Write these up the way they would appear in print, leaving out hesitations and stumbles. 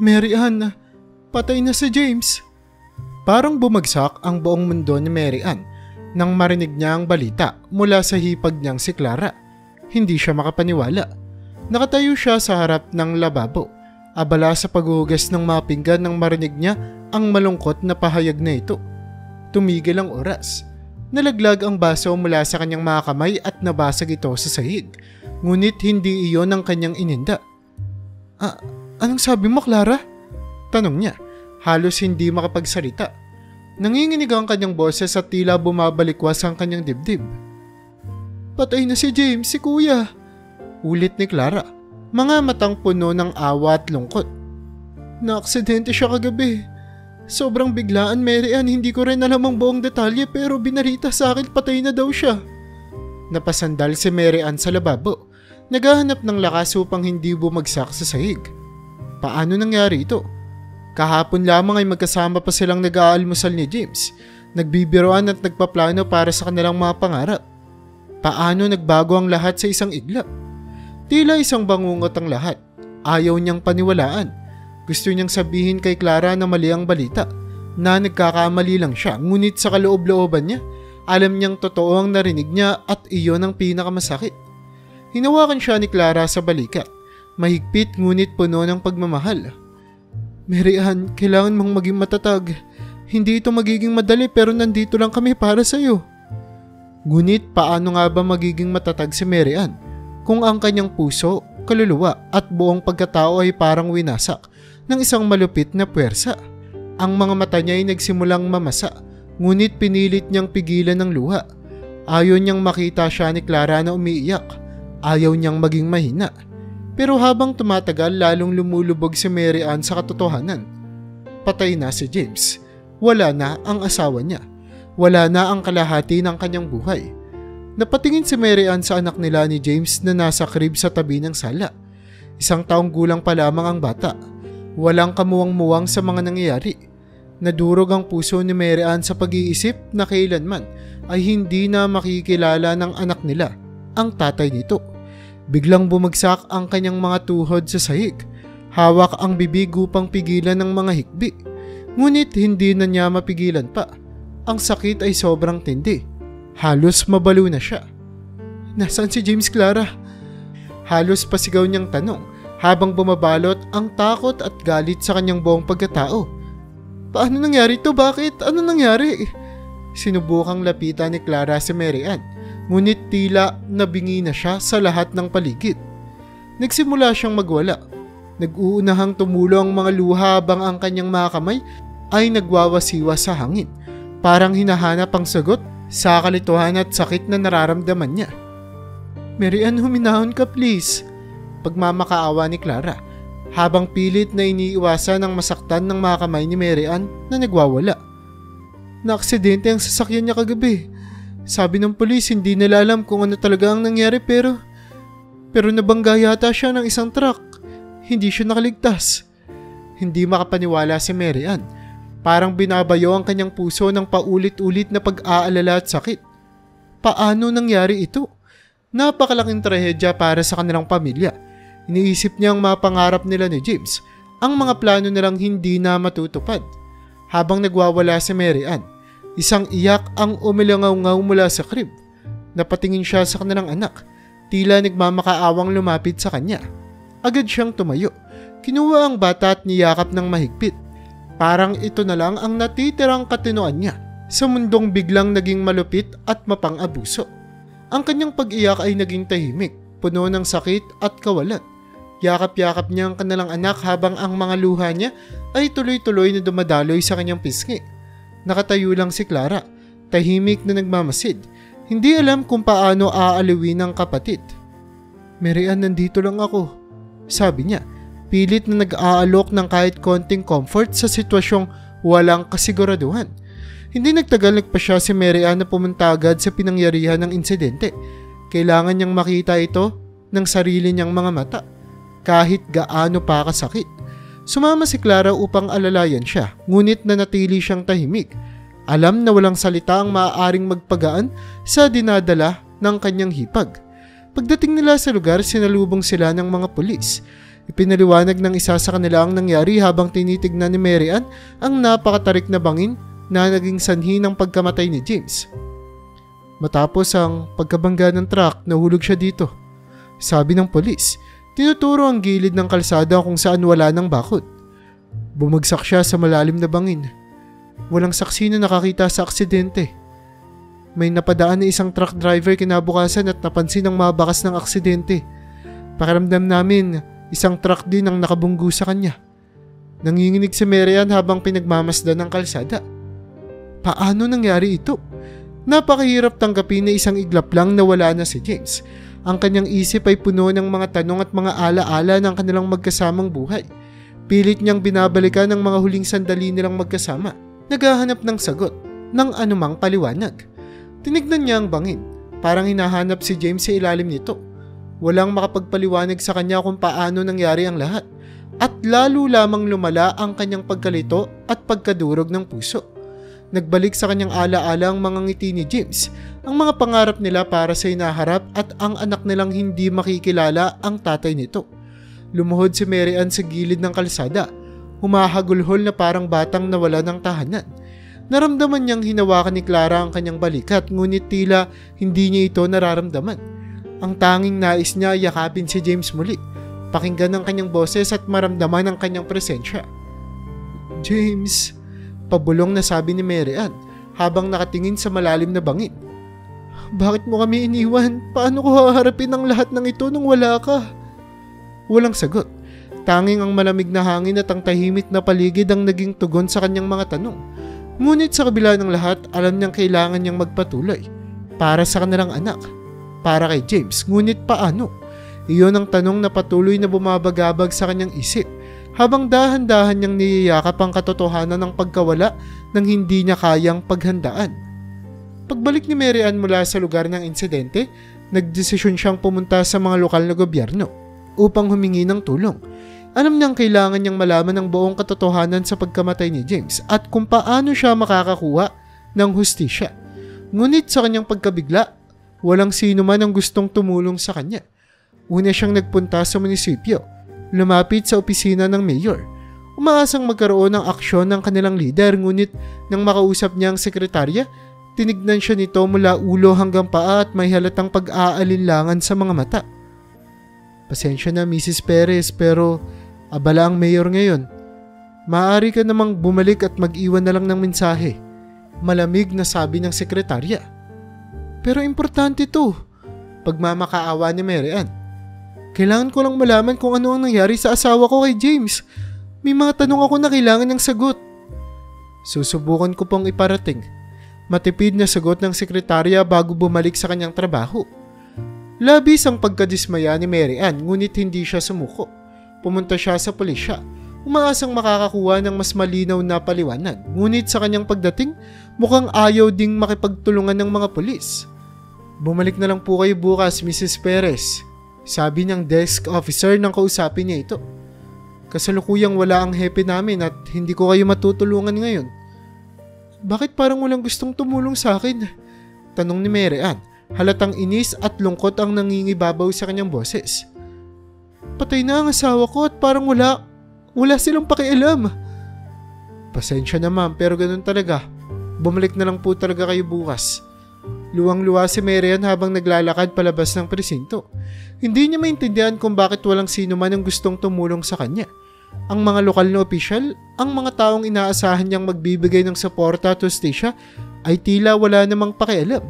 Mary Ann, patay na si James. Parang bumagsak ang buong mundo ni Mary Ann nang marinig niya ang balita mula sa hipag niyang si Clara. Hindi siya makapaniwala. Nakatayo siya sa harap ng lababo, abala sa paghuhugas ng mga pinggan nang marinig niya ang malungkot na pahayag na ito. Tumigil ang oras. Nalaglag ang baso mula sa kanyang mga kamay at nabasag ito sa sahig. Ngunit hindi iyon ang kanyang ininda. Anong sabi mo, Clara? Tanong niya, halos hindi makapagsalita. Nanginginig ang kanyang boses at tila bumabalikwas ang kanyang dibdib. Patay na si James, si Kuya. Ulit ni Clara, mga matang puno ng awa at lungkot. Naaksidente siya kagabi. Sobrang biglaan, Mary Ann, hindi ko rin alam ang buong detalye pero binarita sa akin patay na daw siya. Napasandal si Mary Ann sa lababo, naghahanap ng lakas upang hindi bumagsak sa sahig. Paano nangyari ito? Kahapon lamang ay magkasama pa silang nag-aalmusal ni James, nagbibiroan at nagpaplano para sa kanilang mga pangarap. Paano nagbago ang lahat sa isang iglap? Tila isang bangungot ang lahat. Ayaw niyang paniwalaan. Gusto niyang sabihin kay Clara na mali ang balita, na nagkakamali lang siya, ngunit sa kaloob-looban niya, alam niyang totoo ang narinig niya at iyon ang pinakamasakit. Hinawakan siya ni Clara sa balikat, mahigpit ngunit puno ng pagmamahal. Mary Ann, kailangan mong maging matatag. Hindi ito magiging madali pero nandito lang kami para sa iyo. Ngunit paano nga ba magiging matatag si Mary Ann kung ang kanyang puso, kaluluwa at buong pagkatao ay parang winasak ng isang malupit na puwersa? Ang mga mata niya ay nagsimulang mamasa, ngunit pinilit niyang pigilan ng luha. Ayaw niyang makita siya ni Clara na umiiyak. Ayaw niyang maging mahina. Pero habang tumatagal, lalong lumulubog si Mary Ann sa katotohanan. Patay na si James. Wala na ang asawa niya. Wala na ang kalahati ng kanyang buhay. Napatingin si Mary Ann sa anak nila ni James na nasa crib sa tabi ng sala. 1 taong gulang pa lamang ang bata. Walang kamuwang-muwang sa mga nangyayari. Nadurog ang puso ni Mary Ann sa pag-iisip na kailanman ay hindi na makikilala ng anak nila ang tatay nito. Biglang bumagsak ang kanyang mga tuhod sa sahig. Hawak ang bibig upang pigilan ng mga hikbi. Ngunit hindi na niya mapigilan pa. Ang sakit ay sobrang tindi. Halos mabalo na siya. Nasaan si James, Clara? Halos pasigaw niyang tanong habang bumabalot ang takot at galit sa kanyang buong pagkatao. Paano nangyari ito? Bakit? Ano nangyari? Sinubukang lapitan ni Clara si Mary Ann. Ngunit tila nabingi na siya sa lahat ng paligid. Nagsimula siyang magwala. Nag-uunahang tumulo ang mga luha habang ang kanyang mga kamay ay nagwawasiwa sa hangin. Parang hinahanap ang sagot sa kalituhan at sakit na nararamdaman niya. Mary Ann, huminahon ka please. Pagmamakaawa ni Clara habang pilit na iniiwasan ang masaktan ng mga kamay ni Mary Ann na nagwawala. Naaksidente ang sasakyan niya kagabi. Sabi ng pulis hindi nila alam kung ano talaga ang nangyari pero nabangga yata siya ng isang truck. Hindi siya nakaligtas. Hindi makapaniwala si Mary Ann. Parang binabayo ang kanyang puso ng paulit-ulit na pag-aalala at sakit. Paano nangyari ito? Napakalaking trahedya para sa kanilang pamilya. Iniisip niya ang mga pangarap nila ni James, ang mga plano nilang hindi na matutupad. Habang nagwawala si Mary Ann, isang iyak ang umilangaw-ngaw mula sa crib. Napatingin siya sa kanilang anak, tila nagmamakaawang lumapit sa kanya. Agad siyang tumayo. Kinuha ang bata at niyakap ng mahigpit. Parang ito na lang ang natitirang katinoan niya sa mundong biglang naging malupit at mapang-abuso. Ang kanyang pag-iyak ay naging tahimik, puno ng sakit at kawalan. Yakap-yakap niya ang kanilang anak habang ang mga luha niya ay tuloy-tuloy na dumadaloy sa kanyang pisngi. Nakatayo lang si Clara, tahimik na nagmamasid. Hindi alam kung paano aaliwin ang kapatid. Mary Ann, nandito lang ako, sabi niya. Pilit na nag-aalok ng kahit konting comfort sa sitwasyong walang kasiguraduhan. Hindi nagtagal nagpa siya si Mary Ann na pumunta agad sa pinangyarihan ng insidente. Kailangan niyang makita ito ng sarili niyang mga mata, kahit gaano pa kasakit. Sumama si Clara upang alalayan siya, ngunit nanatili siyang tahimik. Alam na walang salita ang maaaring magpagaan sa dinadala ng kanyang hipag. Pagdating nila sa lugar, sinalubong sila ng mga pulis. Ipinaliwanag ng isa sa kanila ang nangyari habang tinitignan ni Mary Ann ang napakatarik na bangin na naging sanhi ng pagkamatay ni James. Matapos ang pagkabangga ng truck, nahulog siya dito. Sabi ng polis, tinuturo ang gilid ng kalsada kung saan wala ng bakod. Bumagsak siya sa malalim na bangin. Walang saksi na nakakita sa aksidente. May napadaan na isang truck driver kinabukasan at napansin ang mabakas ng aksidente. Pakiramdam namin, isang truck din ang nakabunggo sa kanya. Nanginginig si Mary Ann habang pinagmamasdan ng kalsada. Paano nangyari ito? Napakahirap tanggapin na isang iglap lang na wala na si James. Ang kanyang isip ay puno ng mga tanong at mga alaala ng kanilang magkasamang buhay. Pilit niyang binabalikan ang mga huling sandali nilang magkasama. Naghahanap ng sagot ng anumang paliwanag. Tinignan niya ang bangin. Parang hinahanap si James sa ilalim nito. Walang makapagpaliwanag sa kanya kung paano nangyari ang lahat. At lalo lamang lumala ang kanyang pagkalito at pagkadurog ng puso. Nagbalik sa kanyang alaala ang mga ngiti ni James, ang mga pangarap nila para sa hinaharap at ang anak nilang hindi makikilala ang tatay nito. Lumuhod si Mary Ann sa gilid ng kalsada, humahagulhol na parang batang nawala ng tahanan. Naramdaman niyang hinawakan ni Clara ang kanyang balikat ngunit tila hindi niya ito nararamdaman. Ang tanging nais niya ay yakapin si James muli, pakinggan ang kanyang boses at maramdaman ang kanyang presensya. James, pabulong na sabi ni Mary Ann habang nakatingin sa malalim na bangin. Bakit mo kami iniwan? Paano ko haharapin ang lahat ng ito nung wala ka? Walang sagot. Tanging ang malamig na hangin at ang tahimik na paligid ang naging tugon sa kanyang mga tanong. Ngunit sa kabila ng lahat, alam niyang kailangan niyang magpatuloy. Para sa kanilang anak. Para kay James. Ngunit paano? Iyon ang tanong na patuloy na bumabagabag sa kanyang isip. Habang dahan-dahan niyang niyayakap ang katotohanan ng pagkawala ng hindi niya kayang paghandaan. Pagbalik ni Mary Ann mula sa lugar ng insidente, nagdesisyon siyang pumunta sa mga lokal na gobyerno upang humingi ng tulong. Alam niyang kailangan niyang malaman ang buong katotohanan sa pagkamatay ni James at kung paano siya makakakuha ng hustisya. Ngunit sa kanyang pagkabigla, walang sino man ang gustong tumulong sa kanya. Una siyang nagpunta sa munisipyo. Lumapit sa opisina ng mayor. Umaasang magkaroon ng aksyon ng kanilang leader ngunit nang makausap niya ang sekretarya, tinignan siya nito mula ulo hanggang paa at may halatang pag-aalinlangan sa mga mata. Pasensya na Mrs. Perez pero abala ang mayor ngayon. Maaari ka namang bumalik at mag-iwan na lang ng mensahe. Malamig na sabi ng sekretarya. Pero importante to. Pagmamakaawa ni Mary Ann. Kailangan ko lang malaman kung ano ang nangyari sa asawa ko kay James. May mga tanong ako na kailangan ng sagot. Susubukan ko pong iparating. Matipid na sagot ng sekretarya bago bumalik sa kanyang trabaho. Labis ang pagkadismaya ni Mary Ann ngunit hindi siya sumuko. Pumunta siya sa pulisya. Umaasang makakakuha ng mas malinaw na paliwanag. Ngunit sa kanyang pagdating, mukhang ayaw ding makipagtulungan ng mga pulis. Bumalik na lang po kayo bukas, Mrs. Perez. Sabi ng desk officer nang kausapin niya ito. Kasalukuyang wala ang hepe namin at hindi ko kayo matutulungan ngayon. Bakit parang walang gustong tumulong sa akin? Tanong ni Mary Ann. Halatang inis at lungkot ang nangingibabaw sa kanyang boses. Patay na ang asawa ko at parang wala silang pakialam. Pasensya na ma'am pero ganun talaga. Bumalik na lang po talaga kayo bukas. Luwang-luwa si Mary Ann habang naglalakad palabas ng presinto. Hindi niya maintindihan kung bakit walang sino man ang gustong tumulong sa kanya. Ang mga lokal na opisyal, ang mga taong inaasahan niyang magbibigay ng suporta at hustisya ay tila wala namang pakialam.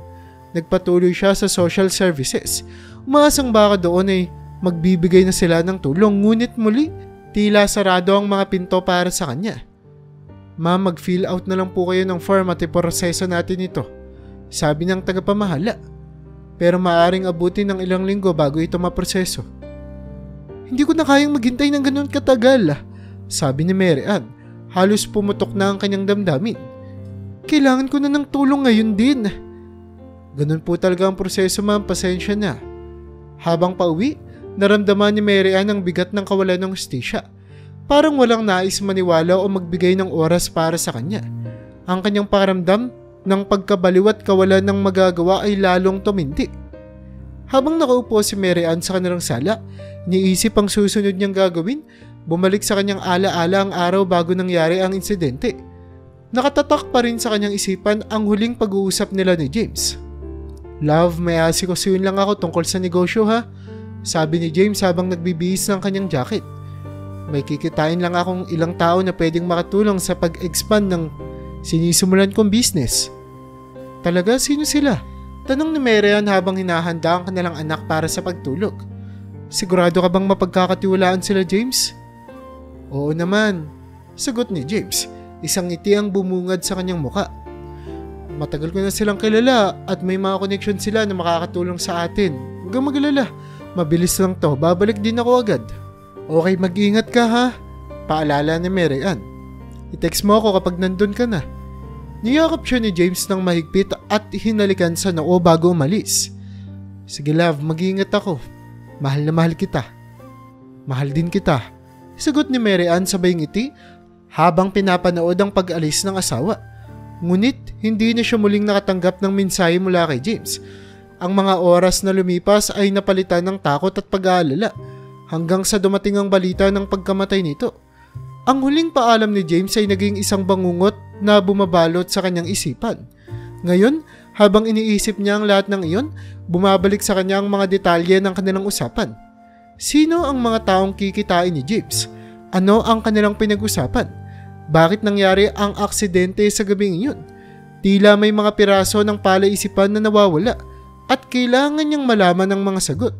Nagpatuloy siya sa social services. Umaasang baka doon ay magbibigay na sila ng tulong ngunit muli tila sarado ang mga pinto para sa kanya. Ma'am, mag-fill out na lang po kayo ng form at iproseso natin ito. Sabi ng tagapamahala. Pero maaring abutin ng ilang linggo bago ito maproseso. Hindi ko na kayang maghintay ng ganun katagal, sabi ni Mary Ann. Halos pumutok na ang kanyang damdamin. Kailangan ko na ng tulong ngayon din. Ganun po talaga ang proseso ma'am, pasensya na. Habang pauwi, naramdaman ni Mary Ann ang bigat ng kawalan ng hustisya. Parang walang nais maniwala o magbigay ng oras para sa kanya. Ang kanyang pakiramdam ng pagkabaliw at kawalan ng magagawa ay lalong tumindi. Habang nakaupo si Mary Ann sa kanilang sala, iniisip ang susunod niyang gagawin. Bumalik sa kanyang ala-ala ang araw bago nangyari ang insidente. Nakatatak pa rin sa kanyang isipan ang huling pag-uusap nila ni James. "Love, may asikasuhin lang ako tungkol sa negosyo ha," sabi ni James habang nagbibihis ng kanyang jacket. "May kikitain lang akong ilang tao na pwedeng makatulong sa pag-expand ng sinisimulan kong business." "Talaga? Sino sila?" tanong ni Mary Ann habang hinahanda ang kanilang anak para sa pagtulog. "Sigurado ka bang mapagkakatiwalaan sila, James?" "Oo naman," sagot ni James. Isang ngiti ang bumungad sa kanyang muka. "Matagal ko na silang kilala at may mga connection sila na makakatulong sa atin. Huwag kang mag-alala. Mabilis lang to, babalik din ako agad." "Okay, mag-ingat ka ha," paalala ni Mary Ann. "I-text mo ako kapag nandun ka na." Niyakap siya ni James ng mahigpit at hinalikan sa noo bago umalis. "Sige love, mag-ingat ako. Mahal na mahal kita." "Mahal din kita," sagot ni Mary Ann sabay ngiti habang pinapanood ang pag-alis ng asawa. Ngunit hindi na siya muling nakatanggap ng mensahe mula kay James. Ang mga oras na lumipas ay napalitan ng takot at pag-aalala hanggang sa dumating ang balita ng pagkamatay nito. Ang huling paalam ni James ay naging isang bangungot na bumabalot sa kanyang isipan. Ngayon, habang iniisip niya ang lahat ng iyon, bumabalik sa kanya ang mga detalye ng kanilang usapan. Sino ang mga taong kikitain ni James? Ano ang kanilang pinag-usapan? Bakit nangyari ang aksidente sa gabing iyon? Tila may mga piraso ng palaisipan na nawawala at kailangan niyang malaman ang mga sagot.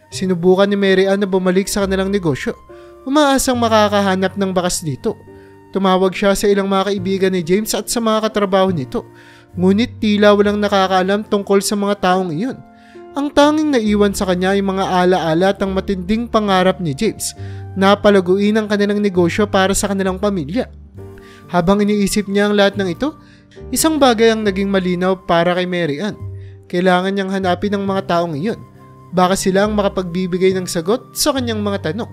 Sinubukan ni Mary Ann na bumalik sa kanilang negosyo. Umaasang makakahanap ng bakas dito. Tumawag siya sa ilang mga kaibigan ni James at sa mga katrabaho nito. Ngunit tila walang nakakaalam tungkol sa mga taong iyon. Ang tanging naiwan sa kanya ay mga ala-ala at ang matinding pangarap ni James na palaguin ang kanilang negosyo para sa kanilang pamilya. Habang iniisip niya ang lahat ng ito, isang bagay ang naging malinaw para kay Mary Ann. Kailangan niyang hanapin ang mga taong iyon. Baka sila ang makapagbibigay ng sagot sa kanyang mga tanong.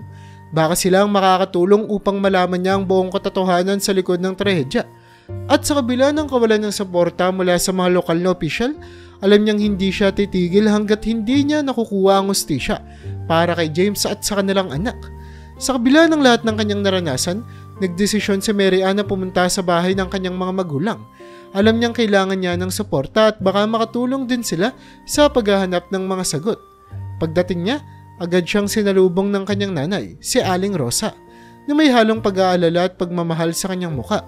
Baka sila ang makakatulong upang malaman niya ang buong katotohanan sa likod ng trahedya. At sa kabila ng kawalan ng suporta mula sa mga lokal na opisyal, alam niyang hindi siya titigil hanggat hindi niya nakukuha ang hustisya para kay James at sa kanilang anak. Sa kabila ng lahat ng kanyang naranasan, nagdesisyon si Mary Ann na pumunta sa bahay ng kanyang mga magulang. Alam niyang kailangan niya ng suporta at baka makatulong din sila sa paghahanap ng mga sagot. Pagdating niya, agad siyang sinalubong ng kanyang nanay, si Aling Rosa, na may halong pag-aalala at pagmamahal sa kanyang muka.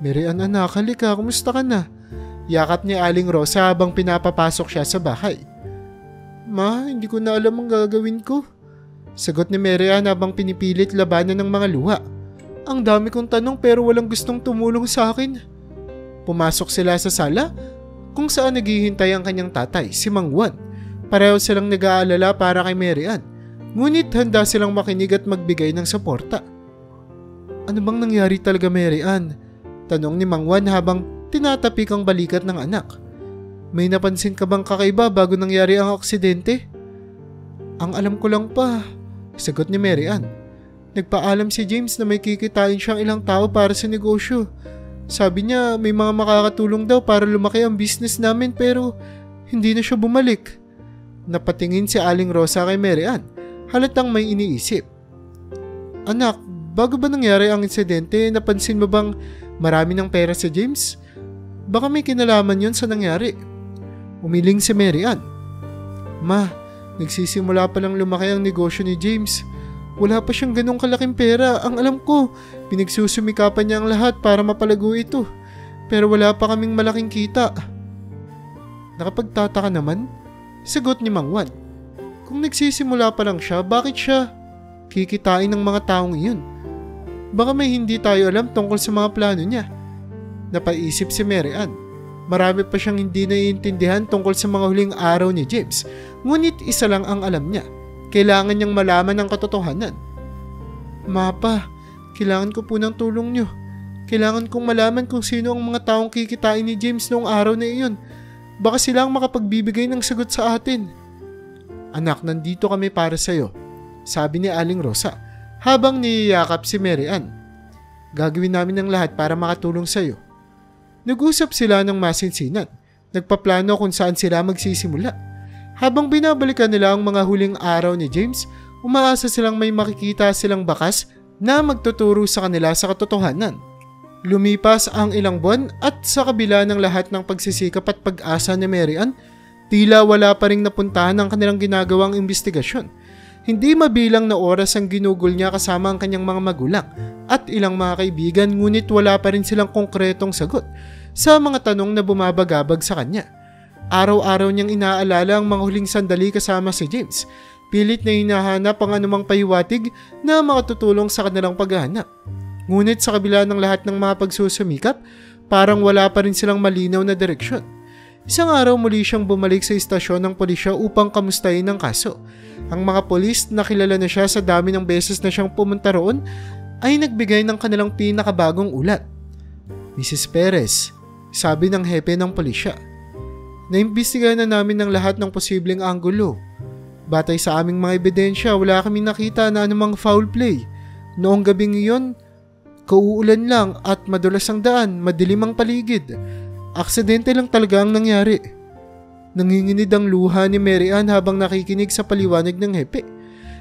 "Mary Ann anak, halika, kumusta ka na?" Yakap ni Aling Rosa habang pinapapasok siya sa bahay. "Ma, hindi ko na alam ang gagawin ko," sagot ni Mary Ann habang pinipilit labanan ng mga luha. "Ang dami kong tanong pero walang gustong tumulong sa akin." Pumasok sila sa sala kung saan naghihintay ang kanyang tatay, si Mang Juan. Pareho silang nag-aalala para kay Mary Ann, ngunit handa silang makinig at magbigay ng suporta. "Ano bang nangyari talaga, Mary Ann?" tanong ni Mang Juan habang tinatapik ang balikat ng anak. "May napansin ka bang kakaiba bago nangyari ang aksidente?" "Ang alam ko lang pa," sagot ni Mary Ann. "Nagpaalam si James na may kikitain siyang ilang tao para sa negosyo. Sabi niya may mga makakatulong daw para lumaki ang business namin pero hindi na siya bumalik." Napatingin si Aling Rosa kay Mary Ann, halatang may iniisip. "Anak, bago ba nangyari ang insidente, napansin mo bang marami ng pera si James? Baka may kinalaman yun sa nangyari." Umiling si Mary Ann. "Ma, nagsisimula pa lang lumaki ang negosyo ni James. Wala pa siyang ganong kalaking pera. Ang alam ko, pinagsusumikapan niya ang lahat para mapalago ito. Pero wala pa kaming malaking kita." "Nakapagtataka naman," sagot ni Mang Juan. "Kung nagsisimula pa lang siya, bakit siya kikitain ng mga taong iyon? Baka may hindi tayo alam tungkol sa mga plano niya." Napaisip si Mary Ann. Marami pa siyang hindi naiintindihan tungkol sa mga huling araw ni James. Ngunit isa lang ang alam niya. Kailangan niyang malaman ang katotohanan. "Mapa, kailangan ko po ng tulong niyo. Kailangan kong malaman kung sino ang mga taong kikitain ni James noong araw na iyon. Baka sila ang makapagbibigay ng sagot sa atin." "Anak, nandito kami para sa'yo," sabi ni Aling Rosa habang niyayakap si Mary Ann. "Gagawin namin ang lahat para makatulong sa'yo." Nag-usap sila ng masinsinan. Nagpaplano kung saan sila magsisimula. Habang binabalikan nila ang mga huling araw ni James, umaasa silang may makikita silang bakas na magtuturo sa kanila sa katotohanan. Lumipas ang ilang buwan at sa kabila ng lahat ng pagsisikap at pag-asa ni Mary Ann, tila wala pa ring napuntahan ang kanilang ginagawang investigasyon. Hindi mabilang na oras ang ginugol niya kasama ang kanyang mga magulang at ilang mga kaibigan, ngunit wala pa rin silang konkretong sagot sa mga tanong na bumabagabag sa kanya. Araw-araw niyang inaalala ang mga huling sandali kasama si James. Pilit na hinahanap ang anumang pahiwatig na makatutulong sa kanilang paghahanap. Ngunit sa kabila ng lahat ng mga pagsusumikap, parang wala pa rin silang malinaw na direksyon. Isang araw muli siyang bumalik sa istasyon ng pulisya upang kamustahin ang kaso. Ang mga polis na kilala na siya sa dami ng beses na siyang pumunta roon ay nagbigay ng kanilang pinakabagong ulat. Mrs. Perez, sabi ng hepe ng pulisya, naimbestigahan na namin ng lahat ng posibleng anggulo. Batay sa aming mga ebidensya, wala kaming nakita na anumang foul play. Noong gabing iyon, kauulan lang at madulas ang daan, madilim ang paligid. Aksidente lang talaga ang nangyari. Nanginginid ang luha ni Mary Ann habang nakikinig sa paliwanag ng hepe.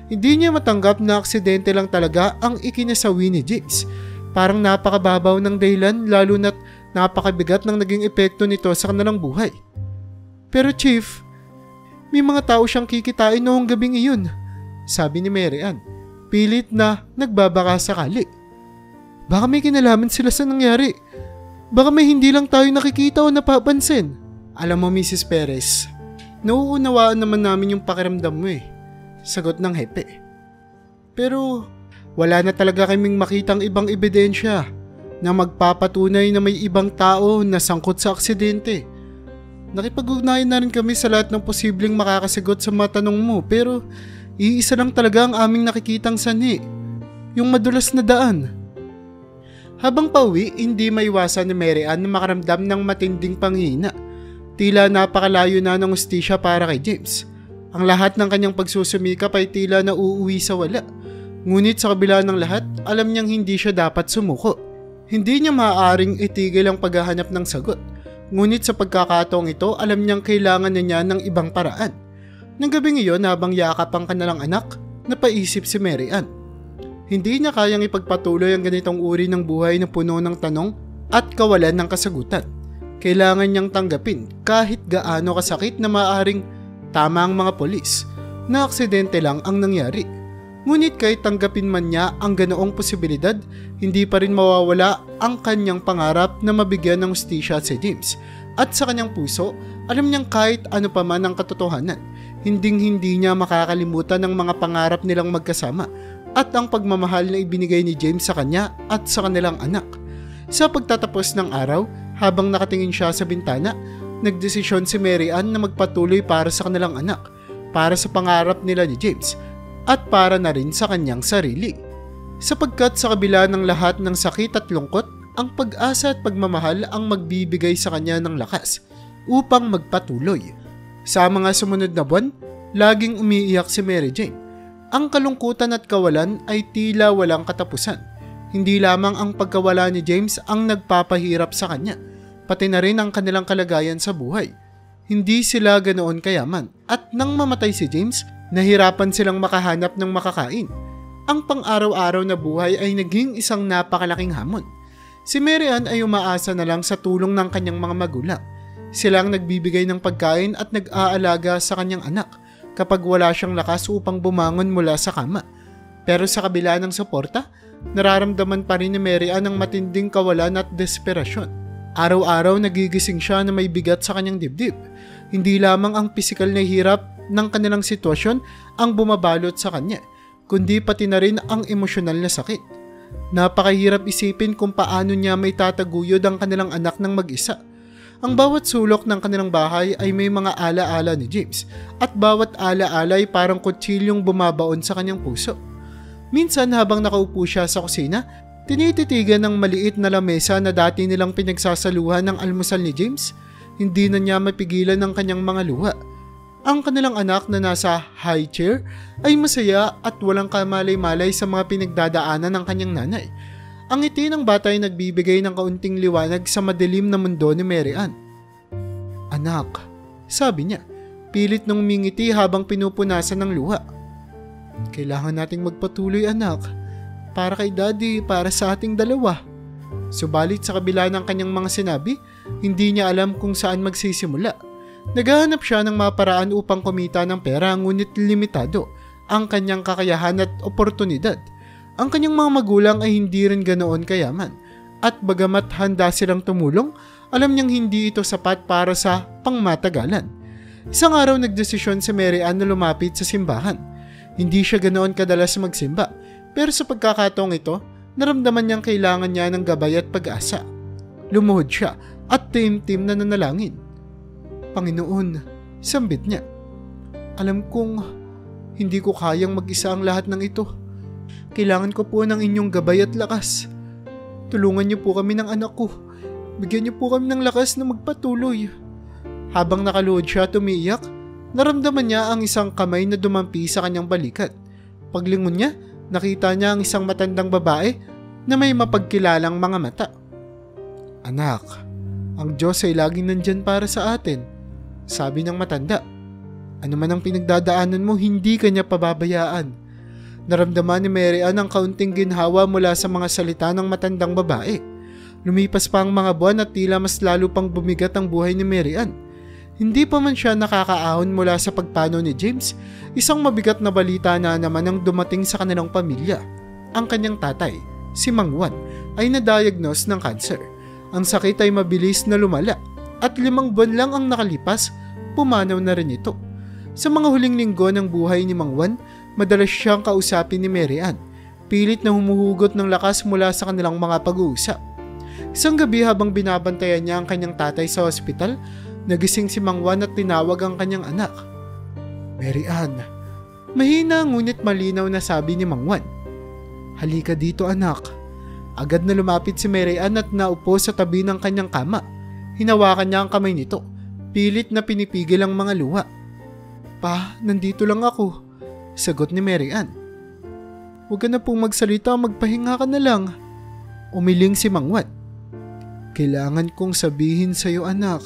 Hindi niya matanggap na aksidente lang talaga ang ikinasawi ni James. Parang napakababaw ng dahilan, lalo na't napakabigat ng naging epekto nito sa kanilang buhay. Pero Chief, may mga tao siyang kikitain noong gabing iyon, sabi ni Mary Ann. Pilit na nagbabaka sakali. Baka may kinalaman sila sa nangyari. Baka may hindi lang tayo nakikita o napapansin. Alam mo, Mrs. Perez, nauunawaan naman namin yung pakiramdam mo sagot ng hepe. Pero wala na talaga kaming makitang ibang ebidensya na magpapatunay na may ibang tao na sangkot sa aksidente. Nakipag-ugnayan na rin kami sa lahat ng posibleng makakasagot sa mga tanong mo, pero iisa lang talaga ang aming nakikitang sanhi, yung madulas na daan. Habang pauwi, hindi maiwasan ni Mary Ann na makaramdam ng matinding panghihina. Tila napakalayo na ng hustisya para kay James. Ang lahat ng kanyang pagsusumikap ay tila na uuwi sa wala. Ngunit sa kabila ng lahat, alam niyang hindi siya dapat sumuko. Hindi niya maaaring itigil ang paghahanap ng sagot. Ngunit sa pagkakataong ito, alam niyang kailangan na niya ng ibang paraan. Nang gabing iyon, habang yakap ang kanilang anak, napaisip si Mary Ann. Hindi niya kayang ipagpatuloy ang ganitong uri ng buhay na puno ng tanong at kawalan ng kasagutan. Kailangan niyang tanggapin kahit gaano kasakit na maaaring tama ang mga polis na aksidente lang ang nangyari. Ngunit kahit tanggapin man niya ang ganoong posibilidad, hindi pa rin mawawala ang kanyang pangarap na mabigyan ng hustisya si James. At sa kanyang puso, alam niyang kahit ano pa man ang katotohanan, hinding-hindi niya makakalimutan ang mga pangarap nilang magkasama at ang pagmamahal na ibinigay ni James sa kanya at sa kanilang anak. Sa pagtatapos ng araw, habang nakatingin siya sa bintana, nagdesisyon si Mary Ann na magpatuloy para sa kanilang anak, para sa pangarap nila ni James, at para na rin sa kanyang sarili. Sapagkat sa kabila ng lahat ng sakit at lungkot, ang pag-asa at pagmamahal ang magbibigay sa kanya ng lakas upang magpatuloy. Sa mga sumunod na buwan, laging umiiyak si Mary Jane. Ang kalungkutan at kawalan ay tila walang katapusan. Hindi lamang ang pagkawala ni James ang nagpapahirap sa kanya, pati na rin ang kanilang kalagayan sa buhay. Hindi sila ganoon kayaman at nang mamatay si James, nahirapan silang makahanap ng makakain. Ang pang-araw-araw na buhay ay naging isang napakalaking hamon. Si Mary Ann ay umaasa na lang sa tulong ng kanyang mga magulang. Silang nagbibigay ng pagkain at nag-aalaga sa kanyang anak kapag wala siyang lakas upang bumangon mula sa kama. Pero sa kabila ng suporta, nararamdaman pa rin ni Mary Ann ang matinding kawalan at desperasyon. Araw-araw nagigising siya na may bigat sa kanyang dibdib. Hindi lamang ang pisikal na hirap ng kanilang sitwasyon ang bumabalot sa kanya, kundi pati na rin ang emosyonal na sakit. Napakahirap isipin kung paano niya may tataguyod ang kanilang anak ng mag-isa. Ang bawat sulok ng kanilang bahay ay may mga ala-ala ni James at bawat ala-ala ay parang kutsilyong bumabaon sa kanyang puso. Minsan habang nakaupo siya sa kusina, tinititigan ng maliit na lamesa na dati nilang pinagsasaluhan ng almusal ni James. Hindi na niya mapigilan ang kanyang mga luha. Ang kanilang anak na nasa high chair ay masaya at walang kamalay-malay sa mga pinagdadaanan ng kanyang nanay. Ang ngiti ng bata ay nagbibigay ng kaunting liwanag sa madilim na mundo ni Mary Ann. Anak, sabi niya, pilit nang umingiti habang pinupunasan ng luha. Kailangan nating magpatuloy anak. Para kay daddy, para sa ating dalawa. Subalit sa kabila ng kanyang mga sinabi, hindi niya alam kung saan magsisimula. Naghahanap siya ng mga paraan upang kumita ng pera, ngunit limitado ang kanyang kakayahan at oportunidad. Ang kanyang mga magulang ay hindi rin ganoon kayaman. At bagamat handa silang tumulong, alam niyang hindi ito sapat para sa pangmatagalan. Isang araw nagdesisyon si Mary Ann na lumapit sa simbahan. Hindi siya ganoon kadalas magsimba, pero sa pagkakataong ito, naramdaman niyang kailangan niya ng gabay at pag-asa. Lumuhod siya at timtim na nanalangin. Panginoon, sambit niya. Alam kong hindi ko kayang mag-isa ang lahat ng ito. Kailangan ko po ng inyong gabay at lakas. Tulungan niyo po kami ng anak ko. Bigyan niyo po kami ng lakas na magpatuloy. Habang nakaluhod siya at umiiyak, naramdaman niya ang isang kamay na dumampi sa kanyang balikat. Paglingon niya, nakita niya ang isang matandang babae na may mapagkilalang mga mata. Anak, ang Diyos ay laging nandyan para sa atin, sabi ng matanda. Ano man ang pinagdadaanan mo, hindi kanya pababayaan. Naramdaman ni Mary Ann ang kaunting ginhawa mula sa mga salita ng matandang babae. Lumipas pa ang mga buwan at tila mas lalo pang bumigat ang buhay ni Mary Ann. Hindi pa man siya nakakaahon mula sa pagpanaw ni James, isang mabigat na balita na naman ang dumating sa kanilang pamilya. Ang kanyang tatay, si Mang Juan, ay na-diagnose ng cancer. Ang sakit ay mabilis na lumala at 5 buwan lang ang nakalipas, pumanaw na rin ito. Sa mga huling linggo ng buhay ni Mang Juan, madalas siyang kausapin ni Mary Ann. Pilit na humuhugot ng lakas mula sa kanilang mga pag-uusap. Isang gabi habang binabantayan niya ang kanyang tatay sa ospital, nagising si Mang Juan at tinawag ang kanyang anak. Mary Ann, mahina ngunit malinaw na sabi ni Mang Juan. Halika dito anak. Agad na lumapit si Mary Ann at naupo sa tabi ng kanyang kama. Hinawakan niya ang kamay nito. Pilit na pinipigil ang mga luha. Pa, nandito lang ako, sagot ni Mary Ann. Huwag ka na pong magsalita, magpahinga ka na lang. Umiling si Mang Juan. Kailangan kong sabihin sa iyo anak.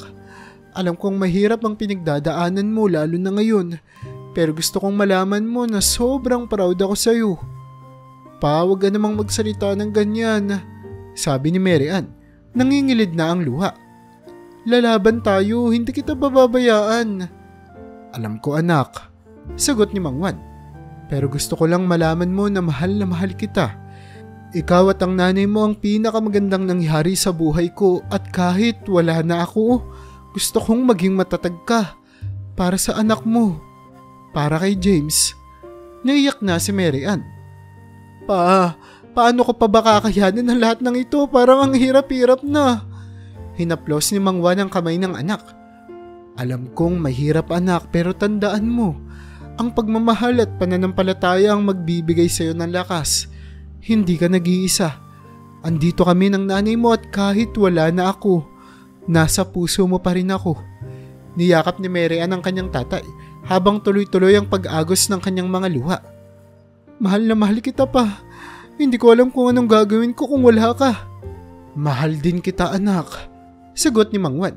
Alam kong mahirap ang pinagdadaanan mo lalo na ngayon, pero gusto kong malaman mo na sobrang proud ako sa iyo. Pa, huwag ka namang magsalita ng ganyan, sabi ni Mary Ann. Nangingilid na ang luha. Lalaban tayo, hindi kita bababayaan. Alam ko anak, sagot ni Mang Juan. Pero gusto ko lang malaman mo na mahal kita. Ikaw at ang nanay mo ang pinakamagandang nangyari sa buhay ko at kahit wala na ako, gusto kong maging matatag ka para sa anak mo, para kay James. Naiyak na si Mary Ann. Paano ko pa ba kakayanin ang lahat ng ito? Parang ang hirap-hirap na. Hinaplos ni Mang Juan ang kamay ng anak. Alam kong mahirap anak, pero tandaan mo, ang pagmamahal at pananampalataya ang magbibigay sa iyo ng lakas. Hindi ka nag-iisa. Andito kami ng nanay mo at kahit wala na ako, nasa puso mo pa rin ako. Niyakap ni Mary Ann ang kanyang tatay habang tuloy-tuloy ang pag-agos ng kanyang mga luha. Mahal na mahal kita pa. Hindi ko alam kung anong gagawin ko kung wala ka. Mahal din kita anak, sagot ni Mang Juan.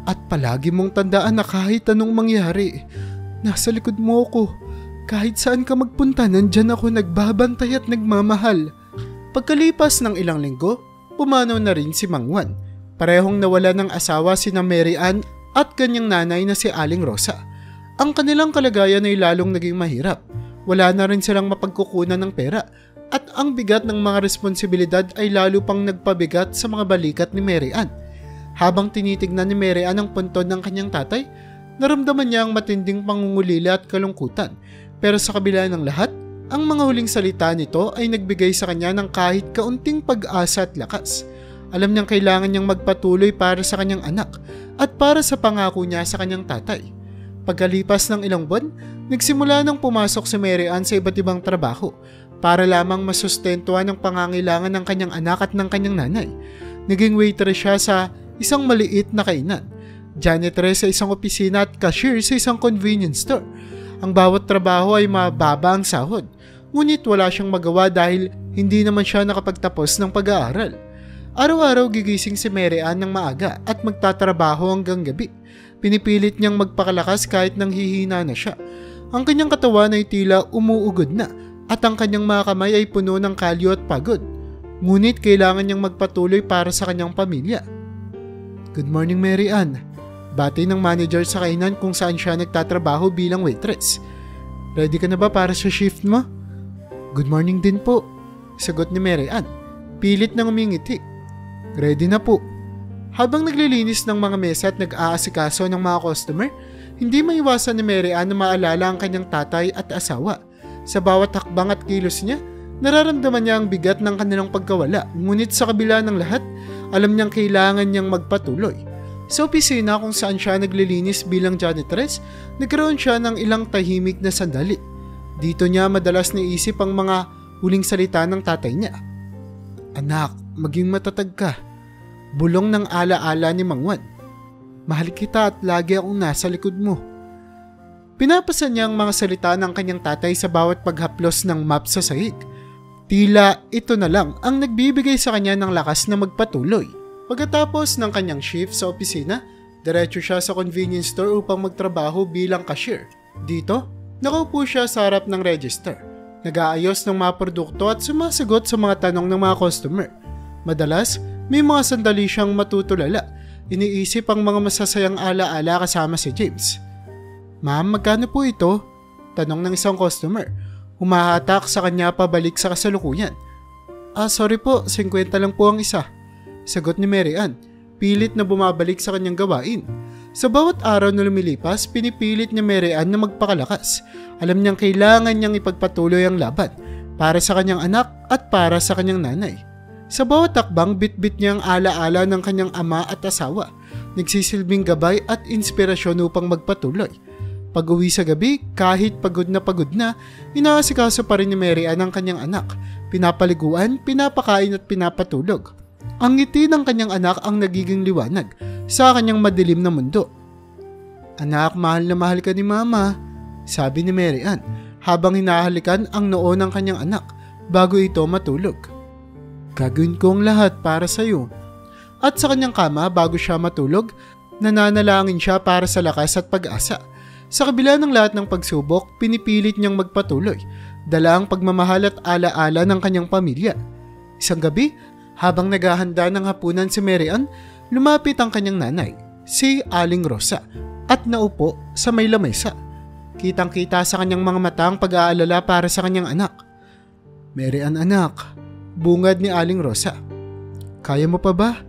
At palagi mong tandaan na kahit anong mangyari, nasa likod mo ako. Kahit saan ka magpunta, nandyan ako nagbabantay at nagmamahal. Pagkalipas ng ilang linggo, pumanaw na rin si Mang Juan. Parehong nawala ng asawa sina Mary Ann at kanyang nanay na si Aling Rosa. Ang kanilang kalagayan ay lalong naging mahirap. Wala na rin silang mapagkukunan ng pera at ang bigat ng mga responsibilidad ay lalo pang nagpabigat sa mga balikat ni Mary Ann. Habang tinitignan ni Mary Ann ang puntod ng kanyang tatay, naramdaman niya ang matinding pangungulila at kalungkutan. Pero sa kabila ng lahat, ang mga huling salita nito ay nagbigay sa kanya ng kahit kaunting pag-asa at lakas. Alam niyang kailangan niyang magpatuloy para sa kanyang anak at para sa pangako niya sa kanyang tatay. Pagkalipas ng ilang buwan, nagsimula nang pumasok si Mary Ann sa iba't ibang trabaho para lamang masustentuhan ang pangangailangan ng kanyang anak at ng kanyang nanay. Naging waitress siya sa isang maliit na kainan, janitress sa isang opisina at cashier sa isang convenience store. Ang bawat trabaho ay mababa ang sahod, ngunit wala siyang magawa dahil hindi naman siya nakapagtapos ng pag-aaral. Araw-araw gigising si Mary Ann ng maaga at magtatrabaho hanggang gabi. Pinipilit niyang magpakalakas kahit nang hihina na siya. Ang kanyang katawan ay tila umuugod na at ang kanyang mga kamay ay puno ng kalyo at pagod. Ngunit kailangan niyang magpatuloy para sa kanyang pamilya. Good morning, Mary Ann. Bati ng manager sa kainan kung saan siya nagtatrabaho bilang waitress. Ready ka na ba para sa shift mo? Good morning din po, sagot ni Mary Ann. Pilit nang umingiti. Ready na po. Habang naglilinis ng mga mesa at nag-aasikaso ng mga customer, hindi maiwasan ni Mary Ann na maalala ang kanyang tatay at asawa. Sa bawat hakbang at kilos niya, nararamdaman niya ang bigat ng kanilang pagkawala. Ngunit sa kabila ng lahat, alam niyang kailangan niyang magpatuloy. Sa opisina kung saan siya naglilinis bilang janitress, nagkaroon siya ng ilang tahimik na sandali. Dito niya madalas naisip ang mga huling salita ng tatay niya. Anak, maging matatag ka. Bulong ng alaala ni Mang Juan. Mahal kita at lagi akong nasa likod mo. Pinapasan niya ang mga salita ng kanyang tatay sa bawat paghaplos ng map sa sahig. Tila ito na lang ang nagbibigay sa kanya ng lakas na magpatuloy. Pagkatapos ng kanyang shift sa opisina, diretso siya sa convenience store upang magtrabaho bilang cashier. Dito, nakaupo siya sa harap ng register. Nag-aayos ng mga produkto at sumasagot sa mga tanong ng mga customer. Madalas, may mga sandali siyang matutulala. Iniisip ang mga masasayang alaala kasama si James. Ma'am, magkano po ito? Tanong ng isang customer. Humahatak sa kanya pabalik sa kasalukuyan. Sorry po, 50 lang po ang isa. Sagot ni Mary Ann, pilit na bumabalik sa kanyang gawain. Sa bawat araw na lumilipas, pinipilit niya Mary Ann na magpakalakas. Alam niyang kailangan niyang ipagpatuloy ang laban para sa kanyang anak at para sa kanyang nanay. Sa bawat takbang, bitbit niya ang alaala ng kanyang ama at asawa. Nagsisilbing gabay at inspirasyon upang magpatuloy. Pag-uwi sa gabi, kahit pagod na, inaasikaso pa rin ni Mary Ann ang kanyang anak. Pinapaliguan, pinapakain at pinapatulog. Ang ngiti ng kanyang anak ang nagiging liwanag sa kanyang madilim na mundo. Anak, mahal na mahal ka ni Mama, sabi ni Mary Ann habang hinahalikan ang noo ng kanyang anak bago ito matulog. Gagawin ko ang lahat para sa iyo. At sa kanyang kama bago siya matulog, nananalangin siya para sa lakas at pag-asa. Sa kabila ng lahat ng pagsubok, pinipilit niyang magpatuloy, dala ang pagmamahal at alaala ng kanyang pamilya. Isang gabi, habang naghahanda ng hapunan si Mary Ann, lumapit ang kanyang nanay, si Aling Rosa, at naupo sa may lamesa. Kitang-kita sa kanyang mga mata ang pag-aalala para sa kanyang anak. Mary Ann, anak, bungad ni Aling Rosa. Kaya mo pa ba?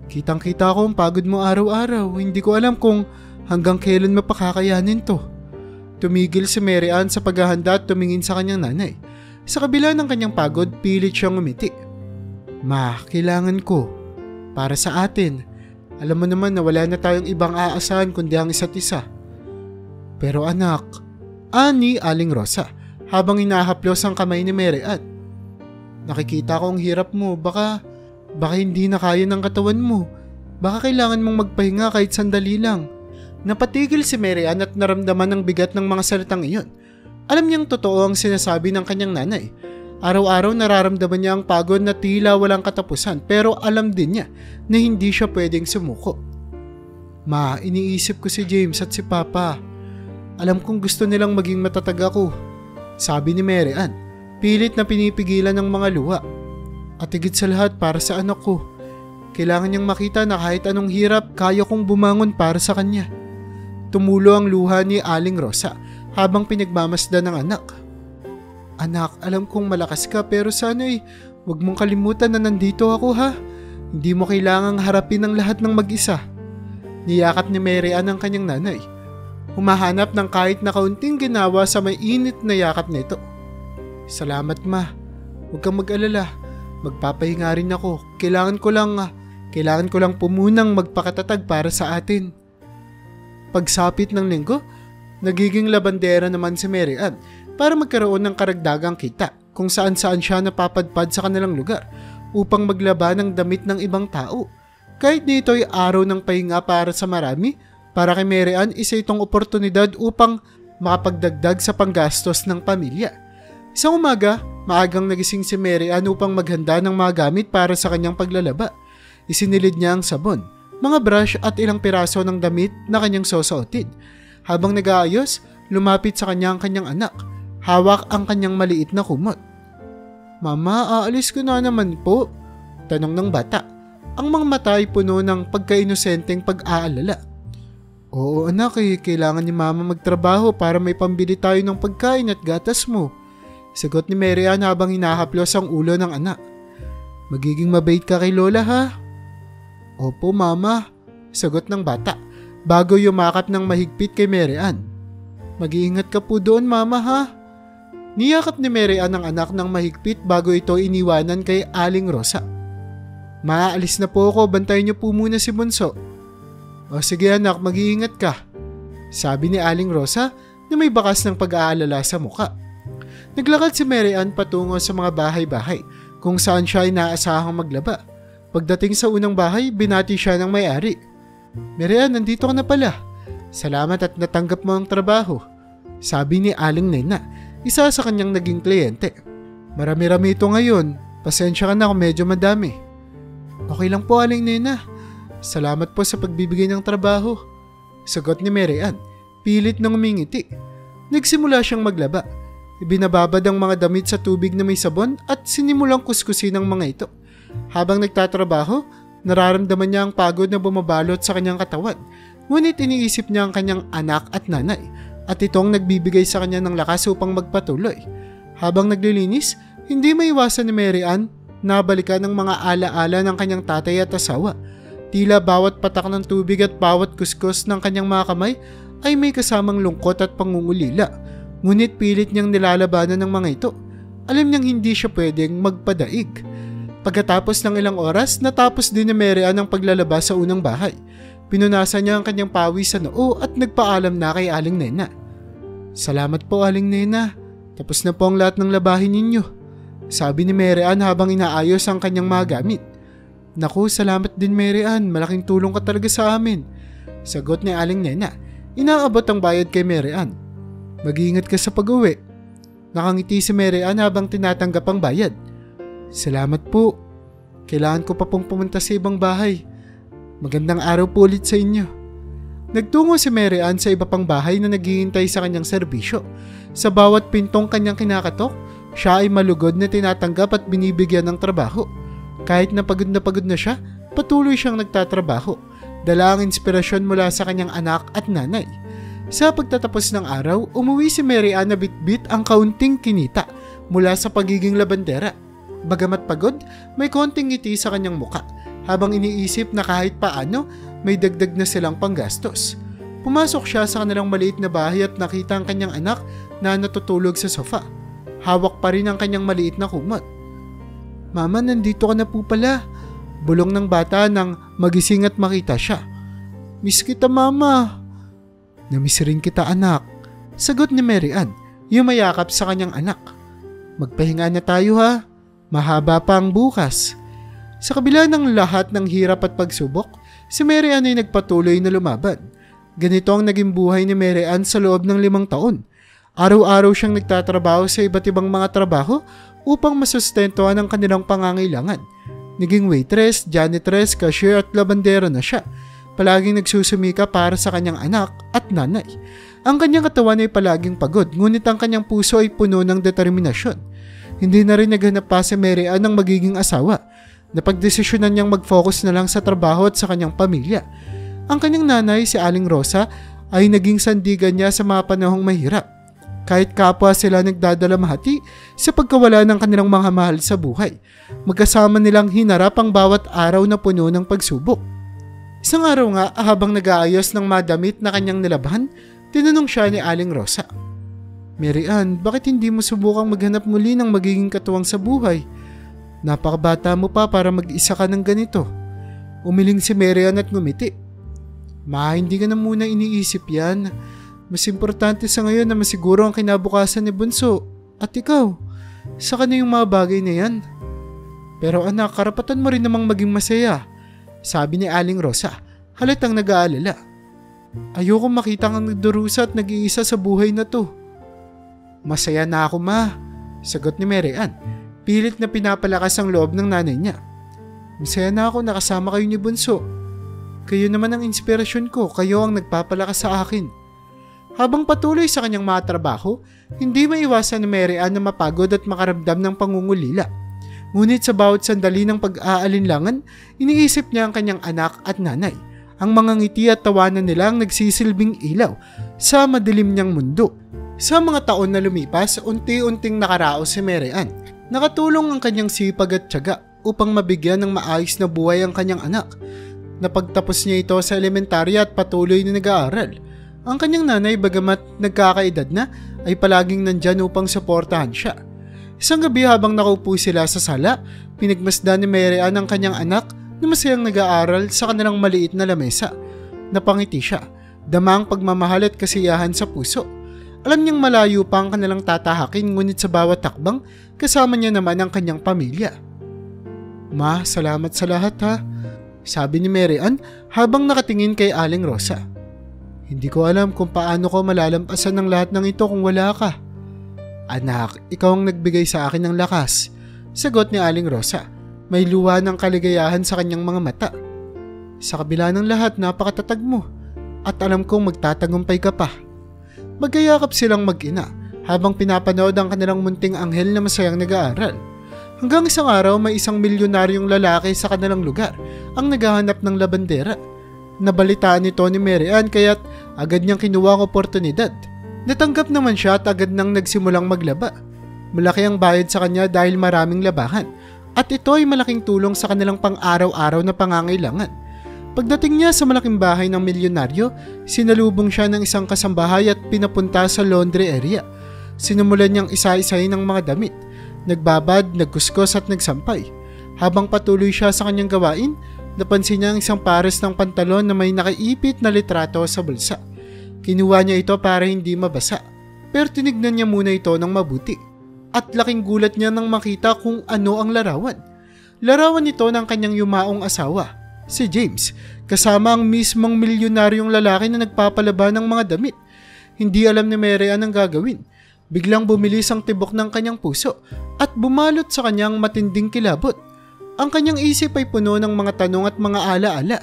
Kitang-kita ko ang pagod mo araw-araw. Hindi ko alam kung hanggang kailan mapakakayanin to. Tumigil si Mary Ann sa paghahanda at tumingin sa kanyang nanay. Sa kabila ng kanyang pagod, pilit siyang umiti. Ma, kailangan ko. Para sa atin. Alam mo naman na wala na tayong ibang aasahan kundi ang isa't isa. Pero anak, ani Aling Rosa, habang hinahaplos ang kamay ni Mary Ann. Nakikita ko ang hirap mo. Baka hindi na kaya ng katawan mo. Baka kailangan mong magpahinga kahit sandali lang. Napatigil si Mary Ann at naramdaman ang bigat ng mga salitang iyon. Alam niyang totoo ang sinasabi ng kanyang nanay. Araw-araw nararamdaman niya ang pagod na tila walang katapusan, pero alam din niya na hindi siya pwedeng sumuko. Ma, iniisip ko si James at si Papa. Alam kong gusto nilang maging matatag ako, sabi ni Mary Ann, pilit na pinipigilan ng mga luha. At higit sa lahat para sa anak ko. Kailangan niyang makita na kahit anong hirap, kaya kong bumangon para sa kanya. Tumulo ang luha ni Aling Rosa habang pinagmamasdan ng anak. Anak, alam kong malakas ka pero sana'y huwag mong kalimutan na nandito ako ha. Hindi mo kailangang harapin ang lahat ng mag-isa. Niyakap ni Mary Ann ang kanyang nanay. Humahanap ng kahit na kaunting ginawa sa may init na yakap nito. Salamat ma. Huwag kang mag-alala. Magpapahinga rin ako. Kailangan ko lang pumunang magpakatatag para sa atin. Pagsapit ng linggo, nagiging labandera naman si Mary Ann para magkaroon ng karagdagang kita kung saan-saan siya napapadpad sa kanilang lugar upang maglaba ng damit ng ibang tao. Kahit nito ay araw ng pahinga para sa marami, para kay Mary Ann isa itong oportunidad upang makapagdagdag sa panggastos ng pamilya. Isang umaga, maagang nagising si Mary Ann upang maghanda ng mga gamit para sa kanyang paglalaba. Isinilid niya ang sabon, mga brush at ilang piraso ng damit na kanyang susuotin. Habang nag-aayos, lumapit sa kanya ang kanyang anak. Hawak ang kanyang maliit na kumot. "Mama, aalis ko na naman po," tanong ng bata. Ang mga mata ay puno ng pagka-inosenteng pag-aalala. "Oo anak, kailangan ni mama magtrabaho para may pambili tayo ng pagkain at gatas mo," sagot ni Mary Ann habang hinahaplos ang ulo ng anak. "Magiging mabait ka kay Lola ha?" "Opo mama," sagot ng bata bago yumakap ng mahigpit kay Mary Ann. "Mag-iingat ka po doon mama ha?" Niyakap ni Mary Ann ang anak ng mahigpit bago ito iniwanan kay Aling Rosa. "Maaalis na po ako, bantayan niyo po muna si Bunso." "O sige anak, mag-iingat ka," sabi ni Aling Rosa na may bakas ng pag-aalala sa muka. Naglakad si Mary Ann patungo sa mga bahay-bahay kung saan siya ay naasahang maglaba. Pagdating sa unang bahay, binati siya ng may-ari. "Mary Ann, nandito ka na pala. Salamat at natanggap mo ang trabaho," sabi ni Aling Nena, isa sa kanyang naging kliyente. "Marami-rami ito ngayon. Pasensya ka na kung medyo madami." "Okay lang po Aling Nena. Salamat po sa pagbibigay ng trabaho," sagot ni Mary Ann, pilit nang umingiti. Nagsimula siyang maglaba. Ibinababad ang mga damit sa tubig na may sabon at sinimulang kuskusin ang mga ito. Habang nagtatrabaho, nararamdaman niya ang pagod na bumabalot sa kanyang katawan. Ngunit iniisip niya ang kanyang anak at nanay at itong nagbibigay sa kanya ng lakas upang magpatuloy. Habang naglilinis, hindi maiwasan ni Mary Ann na balikan ng mga alaala ng kanyang tatay at asawa. Tila bawat patak ng tubig at bawat kuskus ng kanyang mga kamay ay may kasamang lungkot at pangungulila. Ngunit pilit niyang nilalabanan ng mga ito. Alam niyang hindi siya pwedeng magpadaig. Pagkatapos ng ilang oras, natapos din ni Mary Ann ang paglalaba sa unang bahay. Pinunasan niya ang kanyang pawis sa noo at nagpaalam na kay Aling Nena. "Salamat po Aling Nena. Tapos na po ang lahat ng labahin ninyo," sabi ni Mary Ann habang inaayos ang kanyang mga gamit. "Naku, salamat din Mary Ann. Malaking tulong ka talaga sa amin," sagot ni Aling Nena. Inaabot ang bayad kay Mary Ann. "Mag-iingat ka sa pag-uwi." Nakangiti si Mary Ann habang tinatanggap ang bayad. "Salamat po. Kailangan ko pa pong pumunta sa ibang bahay. Magandang araw po ulit sa inyo." Nagtungo si Mary Ann sa iba pang bahay na naghihintay sa kanyang serbisyo. Sa bawat pintong kanyang kinakatok, siya ay malugod na tinatanggap at binibigyan ng trabaho. Kahit na pagod na siya, patuloy siyang nagtatrabaho. Dala ang inspirasyon mula sa kanyang anak at nanay. Sa pagtatapos ng araw, umuwi si Mary Ann na bitbit ang kaunting kinita mula sa pagiging labandera. Bagamat pagod, may konting ngiti sa kanyang muka habang iniisip na kahit paano may dagdag na silang panggastos. Pumasok siya sa kanilang maliit na bahay at nakita ang kanyang anak na natutulog sa sofa. Hawak pa rin ang kanyang maliit na kumot. "Mama, nandito ka na po pala," bulong ng bata nang magising at makita siya. "Miss kita mama." "Namiss rin kita anak," sagot ni Mary Ann, yumayakap sa kanyang anak. "Magpahinga na tayo ha. Mahaba pa ang bukas." Sa kabila ng lahat ng hirap at pagsubok, si Mary Ann ay nagpatuloy na lumaban. Ganito ang naging buhay ni Mary Ann sa loob ng 5 taon. Araw-araw siyang nagtatrabaho sa iba't ibang mga trabaho upang masustentuhan ang kanilang pangangailangan. Naging waitress, janitress, cashier at labandero na siya. Palaging nagsusumika para sa kanyang anak at nanay. Ang kanyang katawan ay palaging pagod, ngunit ang kanyang puso ay puno ng determinasyon. Hindi na rin naghanap pa si Mary Ann ng magiging asawa. Napagdesisyonan niyang mag-focus na lang sa trabaho at sa kanyang pamilya. Ang kanyang nanay, si Aling Rosa, ay naging sandigan niya sa mga panahong mahirap. Kahit kapwa sila nagdadalamhati sa pagkawala ng kanilang mga mahal sa buhay, magkasama nilang hinarap ang bawat araw na puno ng pagsubok. Isang araw nga, habang nag-aayos ng madamit na kanyang nilabhan, tinanong siya ni Aling Rosa. "Mary Ann, bakit hindi mo subukang maghanap muli ng magiging katuwang sa buhay? Napakabata mo pa para mag-isa ka ng ganito." Umiling si Mary Ann at ngumiti. "Ma, hindi ka na muna iniisip yan. Mas importante sa ngayon na masiguro ang kinabukasan ni Bunso. At ikaw, saka na yung mga bagay na yan. Pero anak, karapatan mo rin namang maging masaya," sabi ni Aling Rosa, halatang nag-aalala. "Ayoko makita kang nagdurusa at nag-iisa sa buhay na to." "Masaya na ako ma," sagot ni Mary Ann. Pilit na pinapalakas ang loob ng nanay niya. "Masaya na ako nakasama kayo ni Bunso." Kayo naman ang inspirasyon ko, kayo ang nagpapalakas sa akin. Habang patuloy sa kanyang mga trabaho, hindi maiwasan ni Mary Ann na mapagod at makaramdam ng pangungulila. Ngunit sa bawat sandali ng pag-aalinlangan, iniisip niya ang kanyang anak at nanay. Ang mga ngiti at tawanan nila ang nagsisilbing ilaw sa madilim niyang mundo. Sa mga taon na lumipas, unti-unting nakaraos si Mary Ann. Nakatulong ang kanyang sipag at tiyaga upang mabigyan ng maayos na buhay ang kanyang anak. Napagtapos niya ito sa elementarya at patuloy na nag-aaral. Ang kanyang nanay, bagamat nagkakaedad na, ay palaging nandyan upang suportahan siya. Isang gabi habang nakaupo sila sa sala, pinagmasdan ni Mary Ann ang kanyang anak na masayang nag-aaral sa kanilang maliit na lamesa. Napangiti siya, dama ang pagmamahal at kasiyahan sa puso. Alam niyang malayo pa ang kanilang tatahakin, ngunit sa bawat takbang, kasama niya naman ang kanyang pamilya. Ma, salamat sa lahat ha, sabi ni Mary Ann habang nakatingin kay Aling Rosa. Hindi ko alam kung paano ko malalampasan ng lahat ng ito kung wala ka. Anak, ikaw ang nagbigay sa akin ng lakas, sagot ni Aling Rosa. May luha ng kaligayahan sa kanyang mga mata. Sa kabila ng lahat, napakatatag mo at alam kong magtatagumpay ka pa. Magkayakap silang mag-ina habang pinapanood ang kanilang munting anghel na masayang nag-aaral. Hanggang isang araw, may isang milyonaryong lalaki sa kanilang lugar ang naghahanap ng labandera. Nabalitaan nito ni Mary Ann kaya't agad niyang kinuha ang oportunidad. Natanggap naman siya at agad nang nagsimulang maglaba. Malaki ang bayad sa kanya dahil maraming labahan at ito ay malaking tulong sa kanilang pang-araw-araw na pangangailangan. Pagdating niya sa malaking bahay ng milyonaryo, sinalubong siya ng isang kasambahay at pinapunta sa laundry area. Sinumulan niyang isa-isahin ng mga damit. Nagbabad, nagkuskos at nagsampay. Habang patuloy siya sa kanyang gawain, napansin niya ang isang pares ng pantalon na may nakaipit na litrato sa bulsa. Kinuha niya ito para hindi mabasa, pero tinignan niya muna ito ng mabuti. At laking gulat niya nang makita kung ano ang larawan. Larawan ito ng kanyang yumaong asawa, si James, kasama ang mismong milyonaryong lalaki na nagpapalaba ng mga damit. Hindi alam ni Mary Ann ang gagawin. Biglang bumilis ang tibok ng kanyang puso at bumalot sa kanyang matinding kilabot. Ang kanyang isip ay puno ng mga tanong at mga alaala.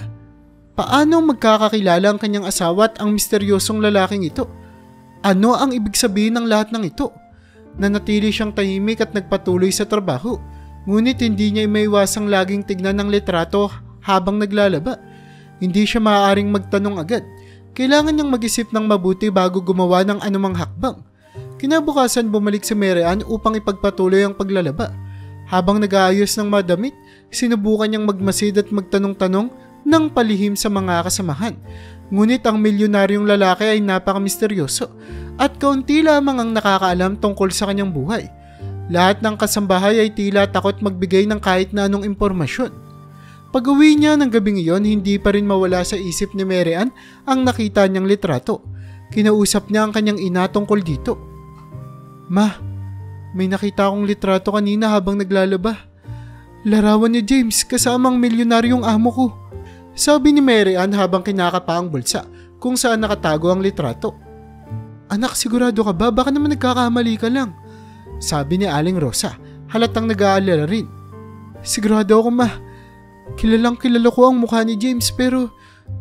Paano magkakakilala ang kanyang asawa at ang misteryosong lalaking ito? Ano ang ibig sabihin ng lahat ng ito? Nanatili siyang tahimik at nagpatuloy sa trabaho. Ngunit hindi niya maiwasang laging tignan ng litrato habang naglalaba. Hindi siya maaaring magtanong agad. Kailangan niyang mag-isip ng mabuti bago gumawa ng anumang hakbang. Kinabukasan bumalik si Mary Ann upang ipagpatuloy ang paglalaba. Habang nag-aayos ng mga damit, sinubukan niyang magmasid at magtanong-tanong ng palihim sa mga kasamahan. Ngunit ang milyonaryong lalaki ay napaka-misteryoso at kaunti lamang ang nakakaalam tungkol sa kanyang buhay. Lahat ng kasambahay ay tila takot magbigay ng kahit na anong impormasyon. Pag-uwi niya ng gabing iyon, hindi pa rin mawala sa isip ni Mary Ann ang nakita niyang litrato. Kinausap niya ang kanyang ina tungkol dito. Ma, may nakita akong litrato kanina habang naglalaba. Larawan ni James kasama ang milyonaryong amo ko. Sabi ni Mary Ann habang kinakapa ang bulsa kung saan nakatago ang litrato. Anak, sigurado ka ba? Baka naman nagkakamali ka lang. Sabi ni Aling Rosa, halatang nag-aalala rin. Sigurado ako, ma. Kilalang kilala ko ang mukha ni James pero